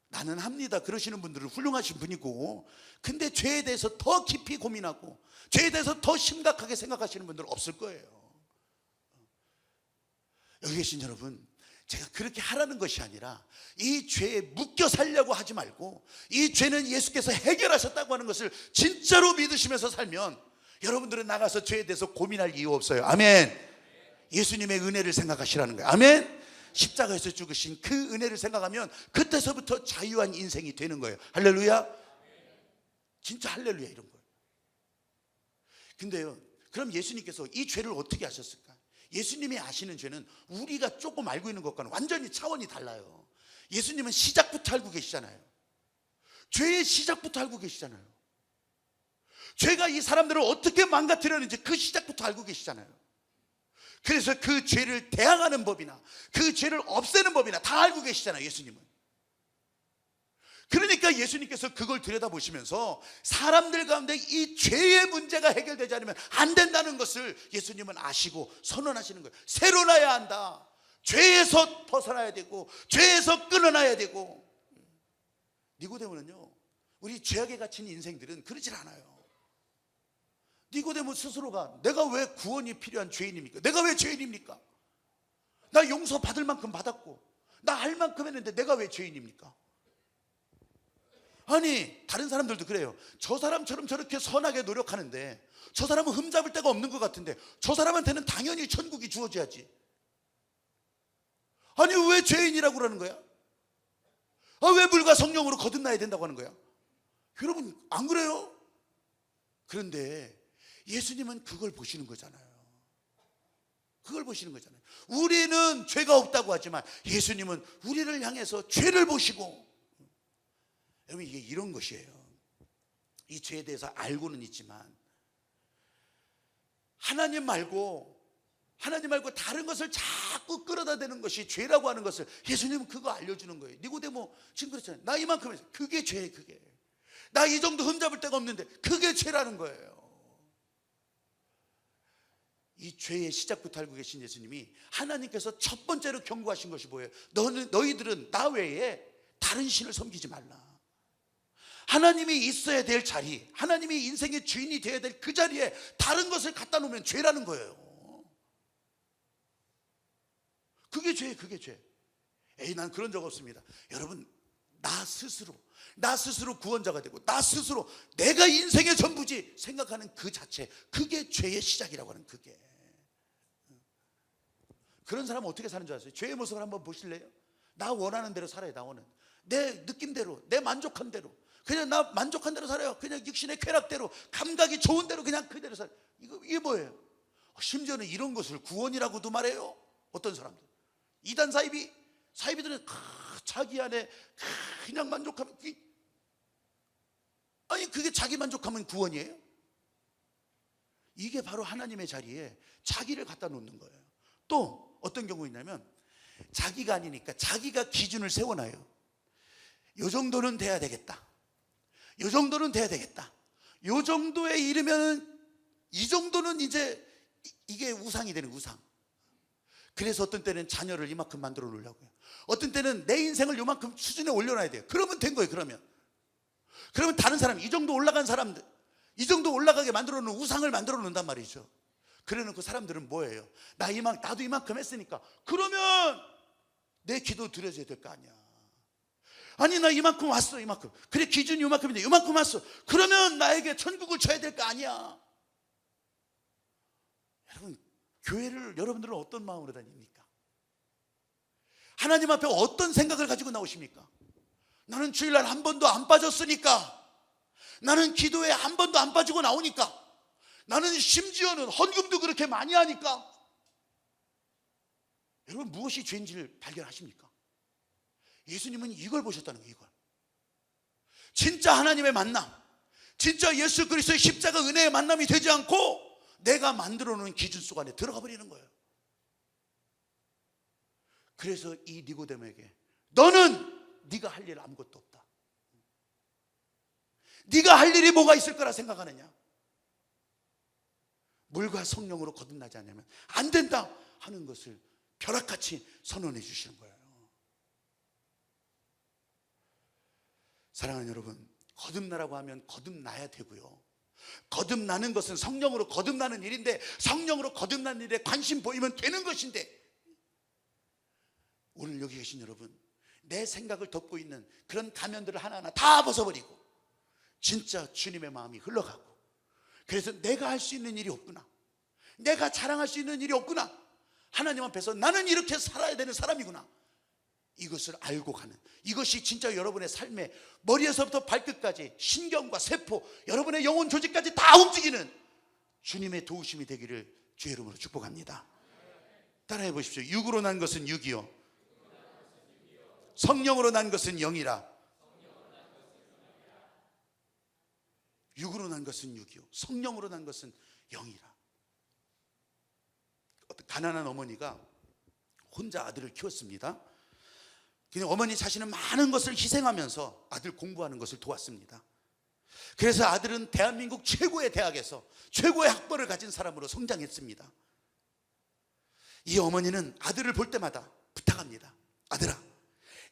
Speaker 3: 나는 합니다 그러시는 분들은 훌륭하신 분이고, 근데 죄에 대해서 더 깊이 고민하고 죄에 대해서 더 심각하게 생각하시는 분들은 없을 거예요. 여기 계신 여러분, 제가 그렇게 하라는 것이 아니라 이 죄에 묶여 살려고 하지 말고, 이 죄는 예수께서 해결하셨다고 하는 것을 진짜로 믿으시면서 살면 여러분들은 나가서 죄에 대해서 고민할 이유 없어요. 아멘. 예수님의 은혜를 생각하시라는 거예요. 아멘. 십자가에서 죽으신 그 은혜를 생각하면 그때서부터 자유한 인생이 되는 거예요. 할렐루야. 진짜 할렐루야 이런 거예요. 근데요, 그럼 예수님께서 이 죄를 어떻게 하셨을까? 예수님이 아시는 죄는 우리가 조금 알고 있는 것과는 완전히 차원이 달라요. 예수님은 시작부터 알고 계시잖아요. 죄의 시작부터 알고 계시잖아요. 죄가 이 사람들을 어떻게 망가뜨렸는지 그 시작부터 알고 계시잖아요. 그래서 그 죄를 대항하는 법이나 그 죄를 없애는 법이나 다 알고 계시잖아요, 예수님은. 그러니까 예수님께서 그걸 들여다보시면서 사람들 가운데 이 죄의 문제가 해결되지 않으면 안 된다는 것을 예수님은 아시고 선언하시는 거예요. 새로 나야 한다. 죄에서 벗어나야 되고 죄에서 끊어나야 되고. 니고데모는요, 우리 죄악에 갇힌 인생들은 그러질 않아요. 니고데모 스스로가 내가 왜 구원이 필요한 죄인입니까? 내가 왜 죄인입니까? 나 용서 받을 만큼 받았고 나 할 만큼 했는데 내가 왜 죄인입니까? 아니, 다른 사람들도 그래요. 저 사람처럼 저렇게 선하게 노력하는데 저 사람은 흠잡을 데가 없는 것 같은데 저 사람한테는 당연히 천국이 주어져야지. 아니, 왜 죄인이라고 그러는 거야? 왜 물과 성령으로 거듭나야 된다고 하는 거야? 여러분, 안 그래요? 그런데 예수님은 그걸 보시는 거잖아요. 그걸 보시는 거잖아요. 우리는 죄가 없다고 하지만 예수님은 우리를 향해서 죄를 보시고. 여러분, 이게 이런 것이에요. 이 죄에 대해서 알고는 있지만 하나님 말고 다른 것을 자꾸 끌어다 대는 것이 죄라고 하는 것을 예수님은 그거 알려주는 거예요. 니고데모 지금 그렇잖아요. 나 이만큼 했어. 그게 죄예요. 그게. 나 이 정도 흠잡을 데가 없는데 그게 죄라는 거예요. 이 죄의 시작부터 알고 계신 예수님이 하나님께서 첫 번째로 경고하신 것이 뭐예요? 너희들은 나 외에 다른 신을 섬기지 말라. 하나님이 있어야 될 자리, 하나님이 인생의 주인이 되어야 될 그 자리에 다른 것을 갖다 놓으면 죄라는 거예요. 그게 죄예요. 그게 죄. 난 그런 적 없습니다. 여러분, 나 스스로 구원자가 되고 나 스스로 내가 인생의 전부지 생각하는 그 자체, 그게 죄의 시작이라고 하는. 그게. 그런 사람은 어떻게 사는 줄 아세요? 죄의 모습을 한번 보실래요? 나 원하는 대로 살아요. 나 원하는 내 느낌대로, 내 만족한 대로, 그냥 나 만족한 대로 살아요. 그냥 육신의 쾌락대로, 감각이 좋은 대로 그냥 그대로 살아요. 이게 뭐예요? 심지어는 이런 것을 구원이라고도 말해요. 어떤 사람들, 이단 사이비들은 자기 안에 그냥 만족하면, 아니 그게 자기 만족하면 구원이에요? 이게 바로 하나님의 자리에 자기를 갖다 놓는 거예요. 또 어떤 경우 있냐면 자기가 아니니까 자기가 기준을 세워놔요. 요 정도는 돼야 되겠다. 요 정도는 돼야 되겠다. 요 정도에 이르면 이 정도는 이제 이게 우상이 되는 우상. 그래서 어떤 때는 자녀를 이만큼 만들어 놓으려고요. 어떤 때는 내 인생을 요만큼 수준에 올려놔야 돼요. 그러면 된 거예요. 그러면 다른 사람, 이 정도 올라간 사람들, 이 정도 올라가게 만들어 놓은 우상을 만들어 놓는단 말이죠. 그래 놓고 사람들은 뭐예요? 나도 이만큼 했으니까 그러면 내 기도 드려져야 될 거 아니야. 아니, 나 이만큼 왔어. 이만큼. 그래, 기준이 이만큼인데 이만큼 왔어. 그러면 나에게 천국을 줘야 될 거 아니야. 여러분, 교회를 여러분들은 어떤 마음으로 다닙니까? 하나님 앞에 어떤 생각을 가지고 나오십니까? 나는 주일날 한 번도 안 빠졌으니까, 나는 기도에 한 번도 안 빠지고 나오니까, 나는 심지어는 헌금도 그렇게 많이 하니까. 여러분, 무엇이 죄인지를 발견하십니까? 예수님은 이걸 보셨다는 거예요. 이걸. 진짜 하나님의 만남, 진짜 예수 그리스도의 십자가 은혜의 만남이 되지 않고 내가 만들어 놓은 기준 속 안에 들어가 버리는 거예요. 그래서 이 니고데모에게 너는 네가 할 일 아무것도 없다. 네가 할 일이 뭐가 있을 거라 생각하느냐? 물과 성령으로 거듭나지 않으면 안 된다 하는 것을 벼락같이 선언해 주시는 거예요. 사랑하는 여러분, 거듭나라고 하면 거듭나야 되고요. 거듭나는 것은 성령으로 거듭나는 일인데, 성령으로 거듭나는 일에 관심 보이면 되는 것인데, 오늘 여기 계신 여러분, 내 생각을 덮고 있는 그런 가면들을 하나하나 다 벗어버리고 진짜 주님의 마음이 흘러가고, 그래서 내가 할 수 있는 일이 없구나, 내가 자랑할 수 있는 일이 없구나, 하나님 앞에서 나는 이렇게 살아야 되는 사람이구나, 이것을 알고 가는, 이것이 진짜 여러분의 삶의 머리에서부터 발끝까지 신경과 세포, 여러분의 영혼 조직까지 다 움직이는 주님의 도우심이 되기를 주의 이름으로 축복합니다. 따라해 보십시오. 육으로 난 것은 육이요, 성령으로 난 것은 영이라. 육으로 난 것은 육이요 성령으로 난 것은 영이라. 어떤 가난한 어머니가 혼자 아들을 키웠습니다. 그냥 어머니 자신은 많은 것을 희생하면서 아들 공부하는 것을 도왔습니다. 그래서 아들은 대한민국 최고의 대학에서 최고의 학벌을 가진 사람으로 성장했습니다. 이 어머니는 아들을 볼 때마다 부탁합니다. 아들아,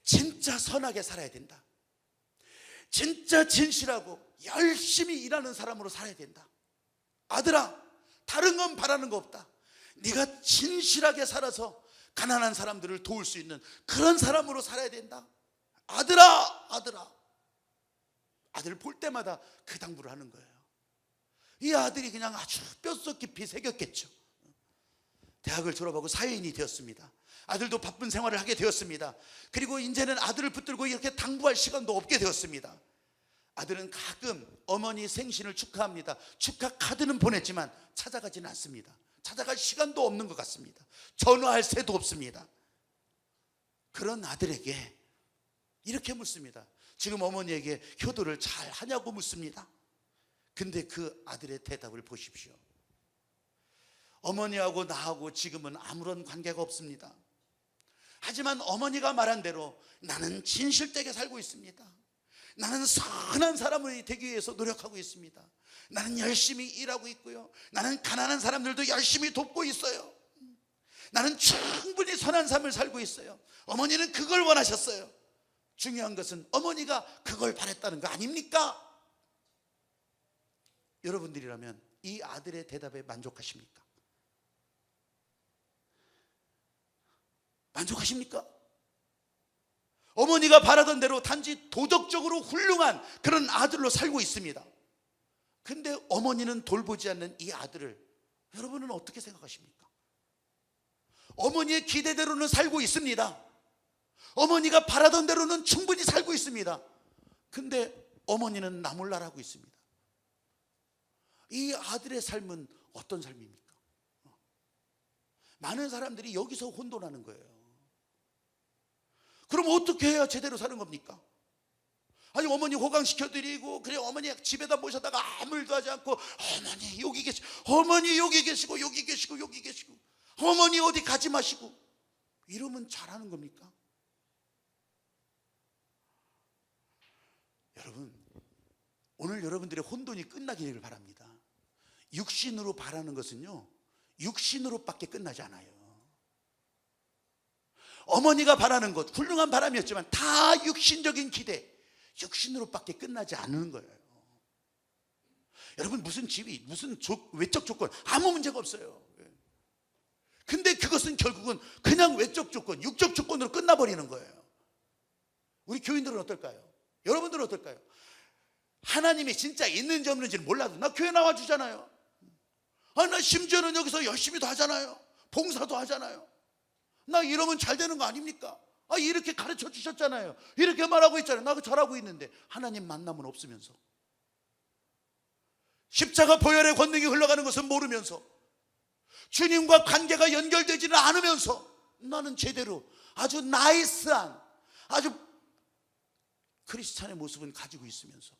Speaker 3: 진짜 선하게 살아야 된다. 진짜 진실하고 열심히 일하는 사람으로 살아야 된다. 아들아, 다른 건 바라는 거 없다. 네가 진실하게 살아서 가난한 사람들을 도울 수 있는 그런 사람으로 살아야 된다. 아들아, 아들아. 아들을 볼 때마다 그 당부를 하는 거예요. 이 아들이 그냥 아주 뼛속 깊이 새겼겠죠. 대학을 졸업하고 사회인이 되었습니다. 아들도 바쁜 생활을 하게 되었습니다. 그리고 이제는 아들을 붙들고 이렇게 당부할 시간도 없게 되었습니다. 아들은 가끔 어머니 생신을 축하합니다. 축하 카드는 보냈지만 찾아가지는 않습니다. 찾아갈 시간도 없는 것 같습니다. 전화할 새도 없습니다. 그런 아들에게 이렇게 묻습니다. 지금 어머니에게 효도를 잘 하냐고 묻습니다. 근데 그 아들의 대답을 보십시오. 어머니하고 나하고 지금은 아무런 관계가 없습니다. 하지만 어머니가 말한 대로 나는 진실되게 살고 있습니다. 나는 선한 사람이 되기 위해서 노력하고 있습니다. 나는 열심히 일하고 있고요. 나는 가난한 사람들도 열심히 돕고 있어요. 나는 충분히 선한 삶을 살고 있어요. 어머니는 그걸 원하셨어요. 중요한 것은 어머니가 그걸 바랬다는 거 아닙니까? 여러분들이라면 이 아들의 대답에 만족하십니까? 만족하십니까? 어머니가 바라던 대로 단지 도덕적으로 훌륭한 그런 아들로 살고 있습니다. 근데 어머니는 돌보지 않는 이 아들을 여러분은 어떻게 생각하십니까? 어머니의 기대대로는 살고 있습니다. 어머니가 바라던 대로는 충분히 살고 있습니다. 근데 어머니는 나몰라라고 있습니다. 이 아들의 삶은 어떤 삶입니까? 많은 사람들이 여기서 혼돈하는 거예요. 그럼 어떻게 해야 제대로 사는 겁니까? 아니 어머니 호강시켜드리고 그래 어머니 집에다 모셔다가 아무 일도 하지 않고 어머니 여기 계시고 어머니 여기 계시고 여기 계시고 여기 계시고 어머니 어디 가지 마시고 이러면 잘하는 겁니까? 여러분 오늘 여러분들의 혼돈이 끝나기를 바랍니다. 육신으로 바라는 것은요 육신으로밖에 끝나지 않아요. 어머니가 바라는 것 훌륭한 바람이었지만 다 육신적인 기대 육신으로밖에 끝나지 않는 거예요. 여러분 무슨 집이 무슨 외적 조건 아무 문제가 없어요. 근데 그것은 결국은 그냥 외적 조건 육적 조건으로 끝나버리는 거예요. 우리 교인들은 어떨까요? 여러분들은 어떨까요? 하나님이 진짜 있는지 없는지는 몰라도 나 교회 나와주잖아요. 나 심지어는 여기서 열심히도 하잖아요. 봉사도 하잖아요. 나 이러면 잘 되는 거 아닙니까? 이렇게 가르쳐 주셨잖아요. 이렇게 말하고 있잖아요. 나 잘하고 있는데 하나님 만남은 없으면서 십자가 보혈의 권능이 흘러가는 것은 모르면서 주님과 관계가 연결되지는 않으면서 나는 제대로 아주 나이스한 아주 크리스찬의 모습은 가지고 있으면서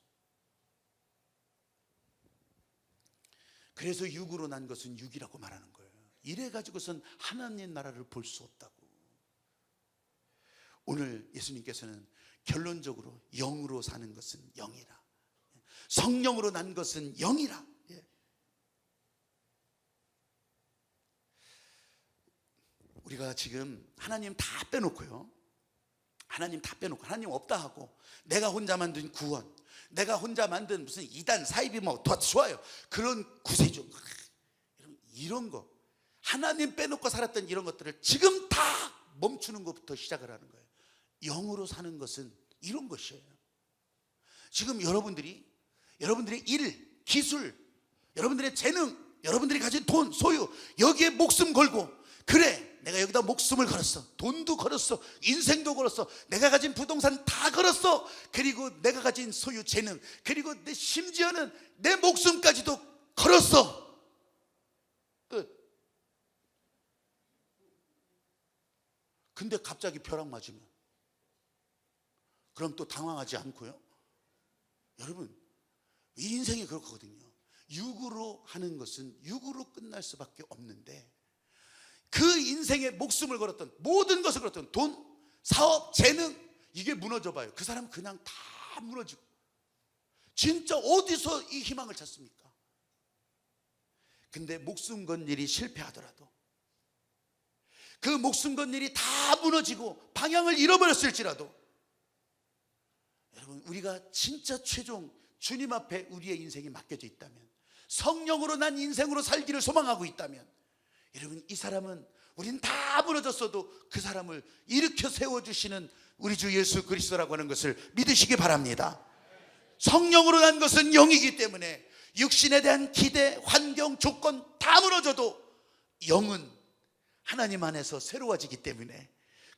Speaker 3: 그래서 육으로 난 것은 육이라고 말하는 거예요. 이래 가지고선 하나님 나라를 볼 수 없다고. 오늘 예수님께서는 결론적으로 영으로 사는 것은 영이라 성령으로 난 것은 영이라. 우리가 지금 하나님 다 빼놓고요 하나님 다 빼놓고 하나님 없다 하고 내가 혼자 만든 구원 내가 혼자 만든 무슨 이단 사이비 뭐 더 좋아요 그런 구세주 이런 거 하나님 빼놓고 살았던 이런 것들을 지금 다 멈추는 것부터 시작을 하는 거예요. 영으로 사는 것은 이런 것이에요. 지금 여러분들의 일, 기술, 여러분들의 재능, 여러분들이 가진 돈, 소유 여기에 목숨 걸고 그래 내가 여기다 목숨을 걸었어 돈도 걸었어 인생도 걸었어 내가 가진 부동산 다 걸었어 그리고 내가 가진 소유, 재능 그리고 내 심지어는 내 목숨까지도 걸었어 끝. 근데 갑자기 벼락 맞으면 그럼 또 당황하지 않고요 여러분 인생이 그렇거든요. 육으로 하는 것은 육으로 끝날 수밖에 없는데, 그 인생에 목숨을 걸었던, 모든 것을 걸었던 돈, 사업, 재능, 이게 무너져 봐요. 그 사람은 그냥 다 무너지고, 진짜 어디서 이 희망을 찾습니까? 근데 목숨 건 일이 실패하더라도, 그 목숨 건 일이 다 무너지고 방향을 잃어버렸을지라도, 여러분, 우리가 진짜 최종 주님 앞에 우리의 인생이 맡겨져 있다면, 성령으로 난 인생으로 살기를 소망하고 있다면, 여러분, 이 사람은, 우린 다 무너졌어도 그 사람을 일으켜 세워주시는 우리 주 예수 그리스도라고 하는 것을 믿으시기 바랍니다. 성령으로 난 것은 영이기 때문에 육신에 대한 기대, 환경, 조건 다 무너져도 영은 하나님 안에서 새로워지기 때문에,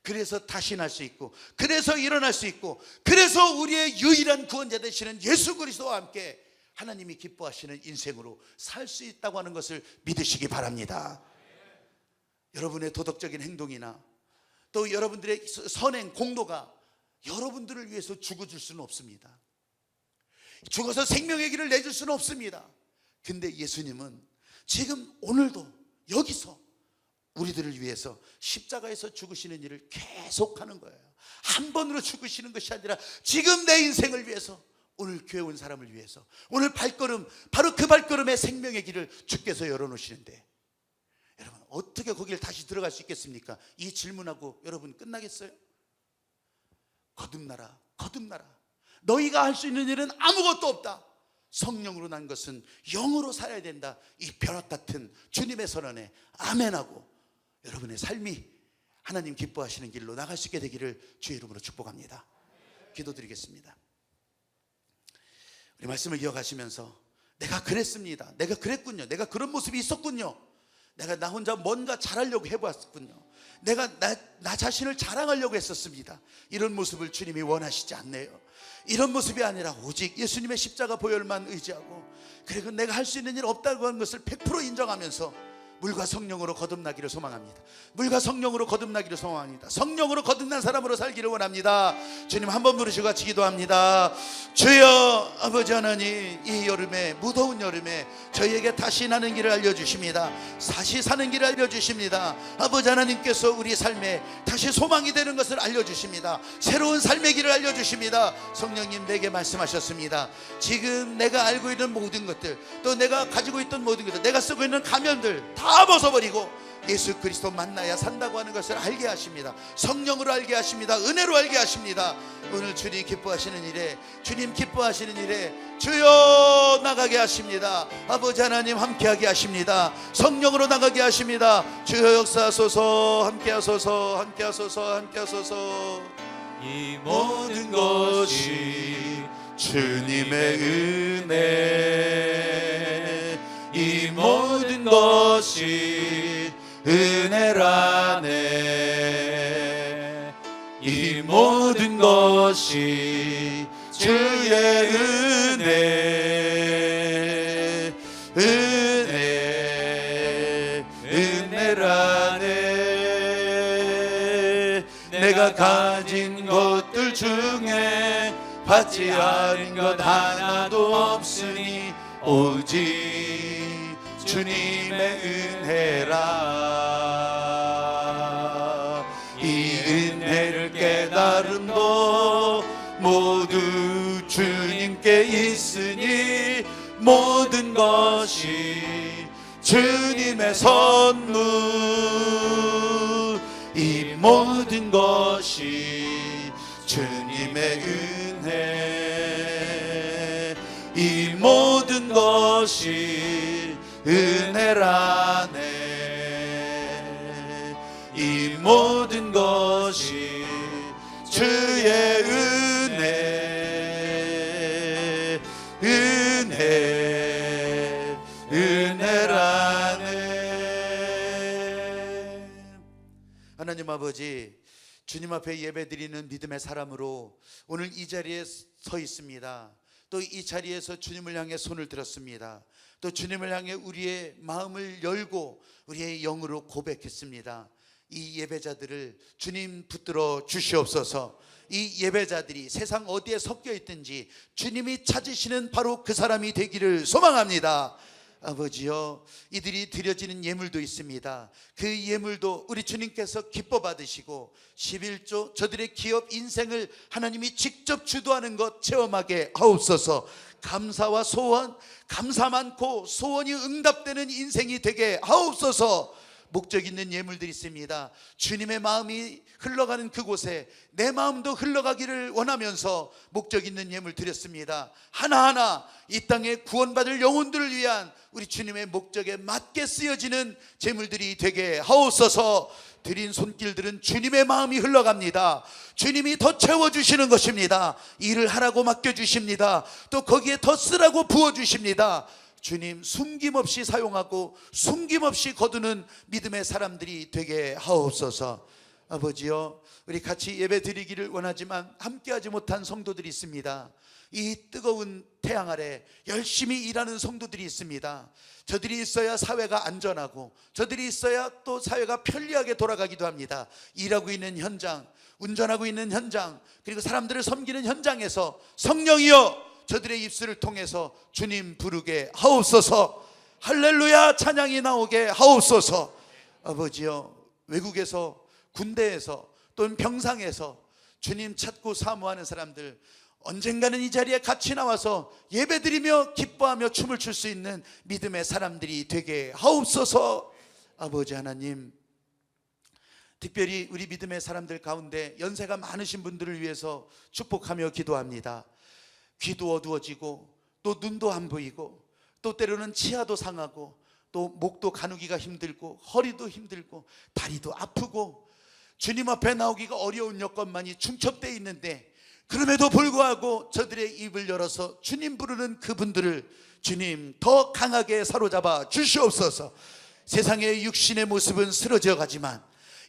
Speaker 3: 그래서 다시 날 수 있고, 그래서 일어날 수 있고, 그래서 우리의 유일한 구원자 되시는 예수 그리스도와 함께 하나님이 기뻐하시는 인생으로 살 수 있다고 하는 것을 믿으시기 바랍니다. 여러분의 도덕적인 행동이나 또 여러분들의 선행, 공로가 여러분들을 위해서 죽어줄 수는 없습니다. 죽어서 생명의 길을 내줄 수는 없습니다. 근데 예수님은 지금 오늘도 여기서 우리들을 위해서 십자가에서 죽으시는 일을 계속하는 거예요. 한 번으로 죽으시는 것이 아니라 지금 내 인생을 위해서, 오늘 교회 온 사람을 위해서, 오늘 발걸음, 바로 그 발걸음의 생명의 길을 주께서 열어놓으시는데, 여러분, 어떻게 거기를 다시 들어갈 수 있겠습니까? 이 질문하고 여러분 끝나겠어요? 거듭나라, 거듭나라. 너희가 할 수 있는 일은 아무것도 없다. 성령으로 난 것은 영으로 살아야 된다. 이 벼락 같은 주님의 선언에 아멘하고 여러분의 삶이 하나님 기뻐하시는 길로 나갈 수 있게 되기를 주의 이름으로 축복합니다. 기도드리겠습니다. 우리 말씀을 이어가시면서, 내가 그랬습니다, 내가 그랬군요, 내가 그런 모습이 있었군요, 내가 나 혼자 뭔가 잘하려고 해봤군요, 내가 나 자신을 자랑하려고 했었습니다, 이런 모습을 주님이 원하시지 않네요. 이런 모습이 아니라 오직 예수님의 십자가 보혈만 의지하고, 그리고 내가 할 수 있는 일 없다고 하는 것을 100% 인정하면서 물과 성령으로 거듭나기를 소망합니다. 물과 성령으로 거듭나기를 소망합니다. 성령으로 거듭난 사람으로 살기를 원합니다. 주님, 한번 부르시고 같이 기도합니다. 주여, 아버지 하나님, 이 여름에, 무더운 여름에 저희에게 다시 나는 길을 알려주십니다. 다시 사는 길을 알려주십니다. 아버지 하나님께서 우리 삶에 다시 소망이 되는 것을 알려주십니다. 새로운 삶의 길을 알려주십니다. 성령님, 내게 말씀하셨습니다. 지금 내가 알고 있는 모든 것들, 또 내가 가지고 있던 모든 것들, 내가 쓰고 있는 가면들 다 벗어버리고 예수 그리스도 만나야 산다고 하는 것을 알게 하십니다. 성령으로 알게 하십니다. 은혜로 알게 하십니다. 오늘 주님 기뻐하시는 일에, 주님 기뻐하시는 일에 주여 나가게 하십니다. 아버지 하나님 함께하게 하십니다. 성령으로 나가게 하십니다. 주여 역사하소서. 함께하소서. 함께하소서. 함께하소서.
Speaker 2: 이 모든 것이 주님의 은혜, 이 모든 것이 은혜라네. 이 모든 것이 주의 은혜, 은혜, 은혜라네. 내가 가진 것들 중에 받지 않은 것 하나도 없으니 오직 주님의 은혜라. 이 은혜를 깨달음도 모두 주님께 있으니 모든 것이 주님의 선물. 이 모든 것이 주님의 은혜, 이 모든 것이 은혜라네. 이 모든 것이 주의 은혜, 은혜, 은혜라네.
Speaker 3: 하나님 아버지, 주님 앞에 예배드리는 믿음의 사람으로 오늘 이 자리에 서 있습니다. 또 이 자리에서 주님을 향해 손을 들었습니다. 또 주님을 향해 우리의 마음을 열고 우리의 영으로 고백했습니다. 이 예배자들을 주님 붙들어 주시옵소서. 이 예배자들이 세상 어디에 섞여 있든지 주님이 찾으시는 바로 그 사람이 되기를 소망합니다. 아버지여, 이들이 드려지는 예물도 있습니다. 그 예물도 우리 주님께서 기뻐 받으시고 11조 저들의 기업 인생을 하나님이 직접 주도하는 것 체험하게 하옵소서. 감사와 소원, 감사 많고 소원이 응답되는 인생이 되게 하옵소서. 목적 있는 예물들이 있습니다. 주님의 마음이 흘러가는 그곳에 내 마음도 흘러가기를 원하면서 목적 있는 예물 드렸습니다. 하나하나 이 땅에 구원받을 영혼들을 위한 우리 주님의 목적에 맞게 쓰여지는 제물들이 되게 하옵소서. 드린 손길들은 주님의 마음이 흘러갑니다. 주님이 더 채워주시는 것입니다. 일을 하라고 맡겨주십니다. 또 거기에 더 쓰라고 부어주십니다. 주님, 숨김없이 사용하고 숨김없이 거두는 믿음의 사람들이 되게 하옵소서. 아버지여, 우리 같이 예배 드리기를 원하지만 함께하지 못한 성도들이 있습니다. 이 뜨거운 태양 아래 열심히 일하는 성도들이 있습니다. 저들이 있어야 사회가 안전하고 저들이 있어야 또 사회가 편리하게 돌아가기도 합니다. 일하고 있는 현장, 운전하고 있는 현장, 그리고 사람들을 섬기는 현장에서 성령이여 저들의 입술을 통해서 주님 부르게 하옵소서. 할렐루야 찬양이 나오게 하옵소서. 아버지여, 외국에서, 군대에서 또는 병상에서 주님 찾고 사모하는 사람들 언젠가는 이 자리에 같이 나와서 예배드리며 기뻐하며 춤을 출 수 있는 믿음의 사람들이 되게 하옵소서. 아버지 하나님, 특별히 우리 믿음의 사람들 가운데 연세가 많으신 분들을 위해서 축복하며 기도합니다. 귀도 어두워지고 또 눈도 안 보이고 또 때로는 치아도 상하고 또 목도 가누기가 힘들고 허리도 힘들고 다리도 아프고 주님 앞에 나오기가 어려운 여건만이 중첩되어 있는데 그럼에도 불구하고 저들의 입을 열어서 주님 부르는 그분들을 주님 더 강하게 사로잡아 주시옵소서. 세상의 육신의 모습은 쓰러져 가지만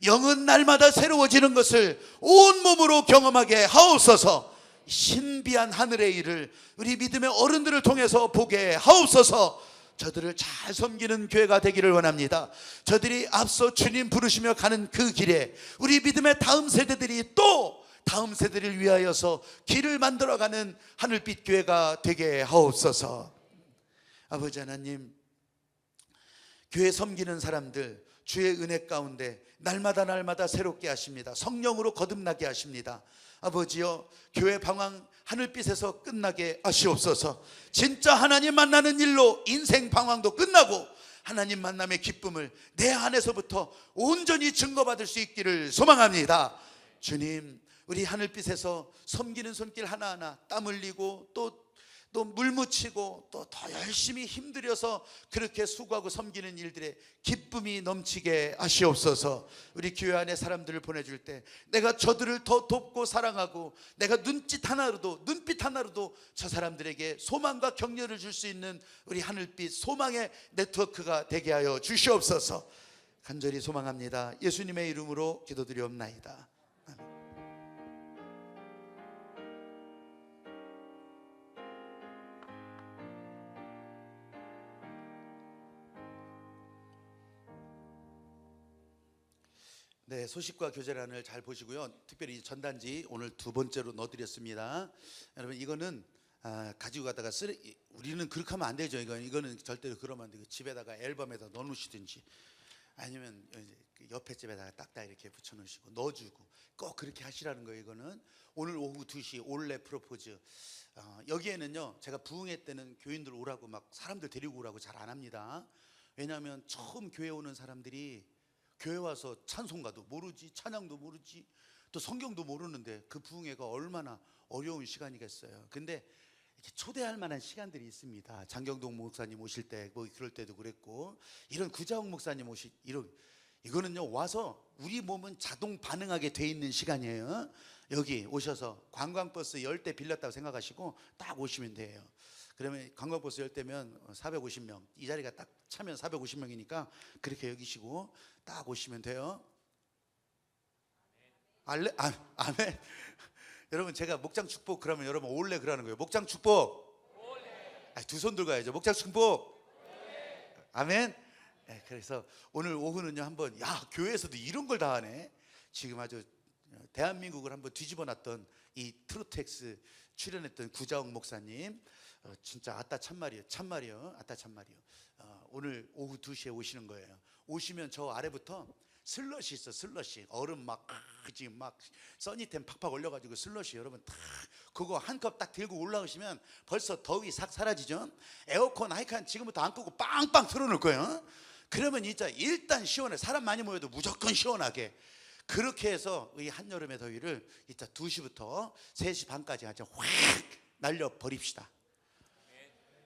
Speaker 3: 영은 날마다 새로워지는 것을 온몸으로 경험하게 하옵소서. 신비한 하늘의 일을 우리 믿음의 어른들을 통해서 보게 하옵소서. 저들을 잘 섬기는 교회가 되기를 원합니다. 저들이 앞서 주님 부르시며 가는 그 길에 우리 믿음의 다음 세대들이 또 다음 세대를 위하여서 길을 만들어가는 하늘빛 교회가 되게 하옵소서. 아버지 하나님, 교회 섬기는 사람들 주의 은혜 가운데 날마다 새롭게 하십니다. 성령으로 거듭나게 하십니다. 아버지여, 교회 방황 하늘빛에서 끝나게 하시옵소서. 진짜 하나님 만나는 일로 인생 방황도 끝나고 하나님 만남의 기쁨을 내 안에서부터 온전히 증거받을 수 있기를 소망합니다. 주님, 우리 하늘빛에서 섬기는 손길 하나하나 땀 흘리고 또 물 묻히고 또 더 열심히 힘들여서 그렇게 수고하고 섬기는 일들에 기쁨이 넘치게 하시옵소서. 우리 교회 안에 사람들을 보내줄 때 내가 저들을 더 돕고 사랑하고 내가 눈빛 하나로도 저 사람들에게 소망과 격려를 줄 수 있는 우리 하늘빛 소망의 네트워크가 되게 하여 주시옵소서. 간절히 소망합니다. 예수님의 이름으로 기도드리옵나이다. 네, 소식과 교제란을 잘 보시고요. 특별히 전단지 오늘 두 번째로 넣어드렸습니다. 여러분, 이거는 가지고 가다가 우리는 그렇게 하면 안 되죠. 이거는 절대로 그러면 안 되고 집에다가 앨범에다 넣어놓으시든지 아니면 옆에 집에다가 딱딱 이렇게 붙여놓으시고 넣어주고 꼭 그렇게 하시라는 거예요. 이거는 오늘 오후 2시 올레 프로포즈. 여기에는요, 제가 부흥회 때는 교인들 오라고 막 사람들 데리고 오라고 잘 안 합니다. 왜냐하면 처음 교회 오는 사람들이 교회 와서 찬송가도 모르지, 찬양도 모르지, 또 성경도 모르는데 그 부흥회가 얼마나 어려운 시간이겠어요. 근데 이렇게 초대할 만한 시간들이 있습니다. 장경동 목사님 오실 때 뭐 그럴 때도 그랬고, 이런 구자욱 목사님 이거는요, 와서 우리 몸은 자동 반응하게 돼 있는 시간이에요. 여기 오셔서 관광버스 10대 빌렸다고 생각하시고 딱 오시면 돼요. 그러면 관광버스 10대면 450명, 이 자리가 딱 차면 450명이니까 그렇게 여기시고 딱 오시면 돼요. 아멘. 여러분, 제가 목장 축복 그러면 여러분 올래 그러는 거예요. 목장 축복. 두 손 들고 가야죠. 목장 축복. 아멘. 예, 그래서 오늘 오후는요 한번 야 교회에서도 이런 걸 다 하네. 지금 아주 대한민국을 한번 뒤집어놨던 이 트루텍스 출연했던 구자옥 목사님 진짜 아따 참말이요 아따 참말이요. 오늘 오후 2시에 오시는 거예요. 오시면 저 아래부터 슬러시 있어. 슬러시 얼음 막 지금 막 써니템 팍팍 올려가지고 슬러시 여러분 딱 그거 한 컵 딱 들고 올라오시면 벌써 더위 싹 사라지죠. 에어컨 하이칸 지금부터 안 끄고 빵빵 틀어놓을 거예요. 그러면 진짜 일단 시원해. 사람 많이 모여도 무조건 시원하게 그렇게 해서 이 한여름의 더위를 이따 2시부터 3시 반까지 아주 확 날려버립시다.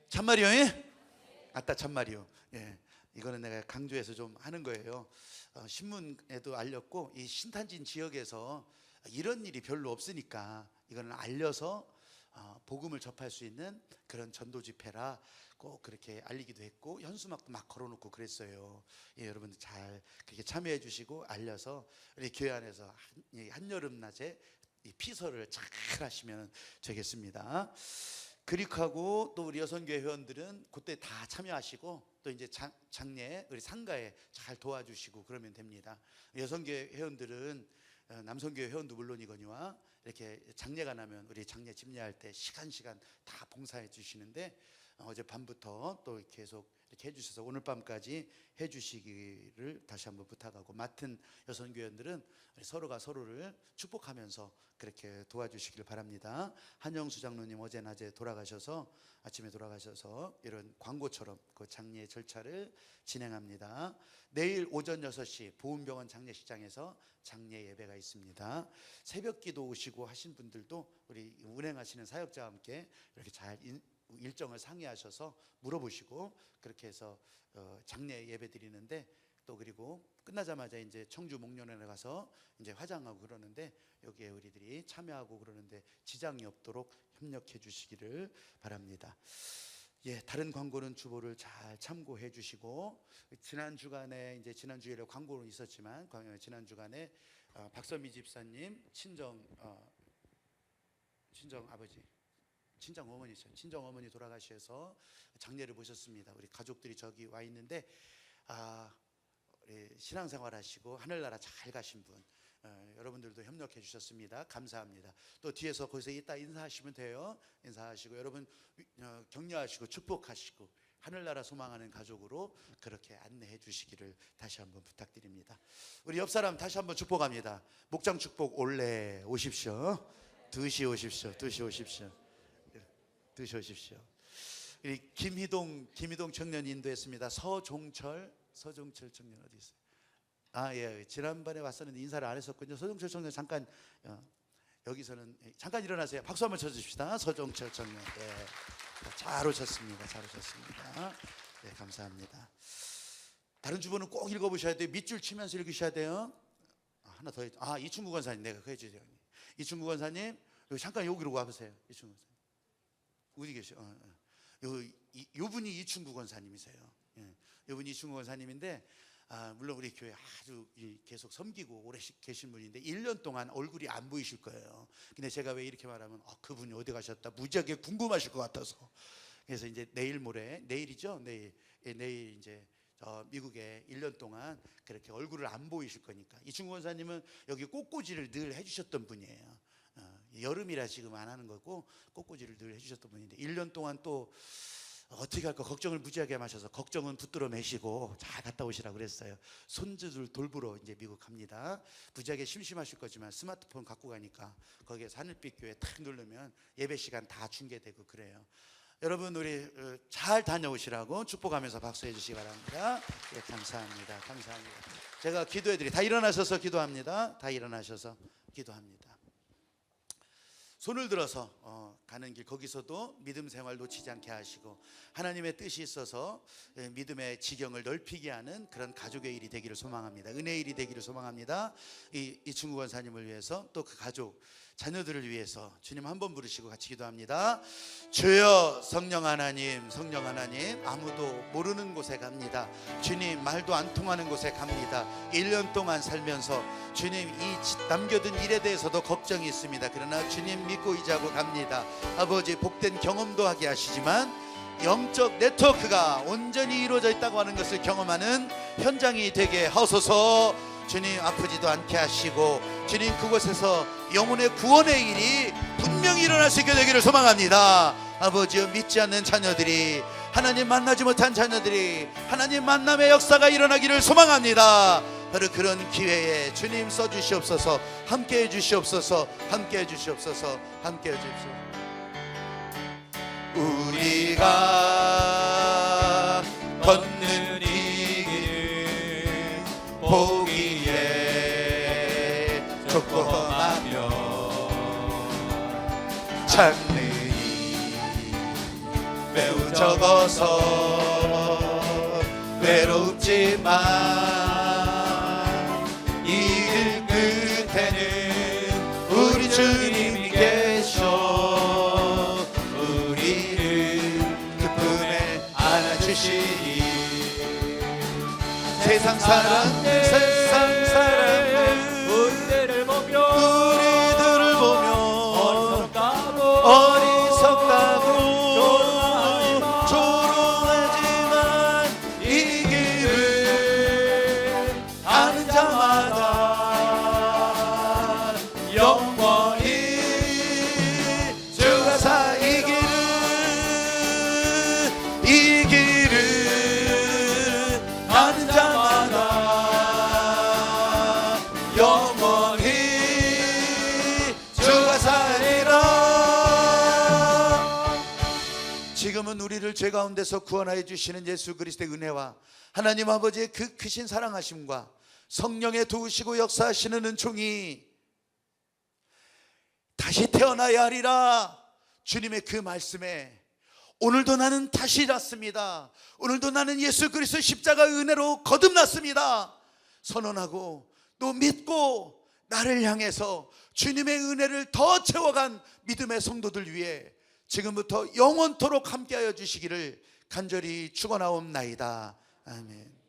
Speaker 3: 참말이요? 예? 아따 참말이요. 예. 이거는 내가 강조해서 좀 하는 거예요. 신문에도 알렸고 이 신탄진 지역에서 이런 일이 별로 없으니까 이거는 알려서 복음을 접할 수 있는 그런 전도 집회라 꼭 그렇게 알리기도 했고 현수막도 막 걸어놓고 그랬어요. 예, 여러분들 잘 그렇게 참여해 주시고 알려서 우리 교회 안에서 한여름 낮에 이 피서를 잘 하시면 되겠습니다. 그리하고 또 우리 여성교회 회원들은 그때 다 참여하시고 또 이제 장례 우리 상가에 잘 도와주시고 그러면 됩니다. 여성교회 회원들은 남성교회 회원도 물론이거니와 이렇게 장례가 나면 우리 장례 집례할 때 시간 다 봉사해 주시는데 어제 밤부터 또 계속 이렇게 해주셔서 오늘 밤까지 해주시기를 다시 한번 부탁하고 맡은 여성교회원들은 서로가 서로를 축복하면서 그렇게 도와주시길 바랍니다. 한영수 장로님 어제 낮에 돌아가셔서 아침에 돌아가셔서 이런 광고처럼 그 장례 절차를 진행합니다. 내일 오전 6시 보훈병원 장례식장에서 장례 예배가 있습니다. 새벽기도 오시고 하신 분들도 우리 운행하시는 사역자와 함께 이렇게 잘 일정을 상의하셔서 물어보시고 그렇게 해서 장례 예배 드리는데 또 그리고 끝나자마자 이제 청주 목련원에 가서 이제 화장하고 그러는데 여기에 우리들이 참여하고 그러는데 지장이 없도록 협력해 주시기를 바랍니다. 예, 다른 광고는 주보를 잘 참고해 주시고 지난 주간에 이제 지난 주일에 광고는 있었지만 지난 주간에 박선미 집사님 친정 아버지 친정 어머니 돌아가셔서 장례를 보셨습니다. 우리 가족들이 저기 와 있는데 우리 신앙생활 하시고 하늘나라 잘 가신 분 여러분들도 협력해 주셨습니다. 감사합니다. 또 뒤에서 거기서 이따 인사하시면 돼요. 인사하시고 여러분 격려하시고 축복하시고 하늘나라 소망하는 가족으로 그렇게 안내해 주시기를 다시 한번 부탁드립니다. 우리 옆 사람 다시 한번 축복합니다. 목장 축복 올래 오십시오. 2시 오십시오. 2시 오십시오. 드셔오십시오. 우리 김희동 청년 인도했습니다. 서종철 청년 어디 있어요? 예, 지난번에 왔었는데 인사를 안 했었군요. 서종철 청년 잠깐 여기서는 잠깐 일어나세요. 박수 한번 쳐주십시다. 서종철 청년. 예, 잘 오셨습니다. 네, 감사합니다. 다른 주보는 꼭 읽어보셔야 돼요. 밑줄 치면서 읽으셔야 돼요. 하나 더 이충구 권사님 내가 그 해주세요. 이충구 권사님 잠깐 여기로 와보세요. 이충구 권사님 어디 계셔? 요 분이 이충구 권사님이세요. 예, 요 분이 이충구 권사님인데 물론 우리 교회 아주 계속 섬기고 오래 계신 분인데 1년 동안 얼굴이 안 보이실 거예요. 근데 제가 왜 이렇게 말하면 그분이 어디 가셨다 무지하게 궁금하실 것 같아서 그래서 이제 내일이죠. 내일 이제 미국에 1년 동안 그렇게 얼굴을 안 보이실 거니까 이충구 권사님은 여기 꽃꽂이를 늘 해주셨던 분이에요. 여름이라 지금 안 하는 거고 꽃꽂이를 늘 해주셨던 분인데 1년 동안 또 어떻게 할까 걱정을 무지하게 마셔서 걱정은 붙들어 매시고 잘 갔다 오시라고 그랬어요. 손주들 돌보러 이제 미국 갑니다. 무지하게 심심하실 거지만 스마트폰 갖고 가니까 거기에서 하늘빛 교회 탁 누르면 예배 시간 다 중계되고 그래요. 여러분 우리 잘 다녀오시라고 축복하면서 박수해 주시기 바랍니다. 예, 감사합니다. 제가 다 일어나셔서 기도합니다. 다 일어나셔서 기도합니다. 손을 들어서 가는 길 거기서도 믿음 생활 놓치지 않게 하시고 하나님의 뜻이 있어서 믿음의 지경을 넓히게 하는 그런 가족의 일이 되기를 소망합니다. 은혜의 일이 되기를 소망합니다. 이충구 권사님을 위해서 또 그 가족 자녀들을 위해서 주님 한번 부르시고 같이 기도합니다. 주여 성령 하나님 아무도 모르는 곳에 갑니다. 주님 말도 안 통하는 곳에 갑니다. 1년 동안 살면서 주님 이 남겨둔 일에 대해서도 걱정이 있습니다. 그러나 주님 믿고 의지하고 갑니다. 아버지 복된 경험도 하게 하시지만 영적 네트워크가 온전히 이루어져 있다고 하는 것을 경험하는 현장이 되게 하소서. 주님, 아프지도 않게 하시고 주님, 그곳에서 영혼의 구원의 일이 분명히 일어날 수 있게 되기를 소망합니다. 아버지여, 믿지 않는 자녀들이, 하나님 만나지 못한 자녀들이 하나님 만남의 역사가 일어나기를 소망합니다. 바로 그런 기회에 주님 써주시옵소서. 함께해 주시옵소서. 함께해 주시옵소서. 함께해 주시옵소서. 우리가 걷는 이 길 보기에 조그마며 찾는 이 매우 적어서 외롭지만 이 길 끝에는 우리 주님이 계셔 우리를 그 품에 안아주시니 세상 사람들
Speaker 2: 우리들을 보며
Speaker 3: 어리석다고 조롱하지만 이 길을 아는 자마다 영원히 주가 사 이 길을 아는 자마다 영원히 주가 살리라. 지금은 우리를 죄 가운데서 구원하여 주시는 예수 그리스도의 은혜와 하나님 아버지의 그 크신 사랑하심과 성령의 도우시고 역사하시는 은총이 다시 태어나야 하리라 주님의 그 말씀에 오늘도 나는 다시 났습니다, 오늘도 나는 예수 그리스도 십자가의 은혜로 거듭났습니다 선언하고 또 믿고 나를 향해서 주님의 은혜를 더 채워간 믿음의 성도들 위해 지금부터 영원토록 함께하여 주시기를 간절히 축원하옵나이다. 아멘.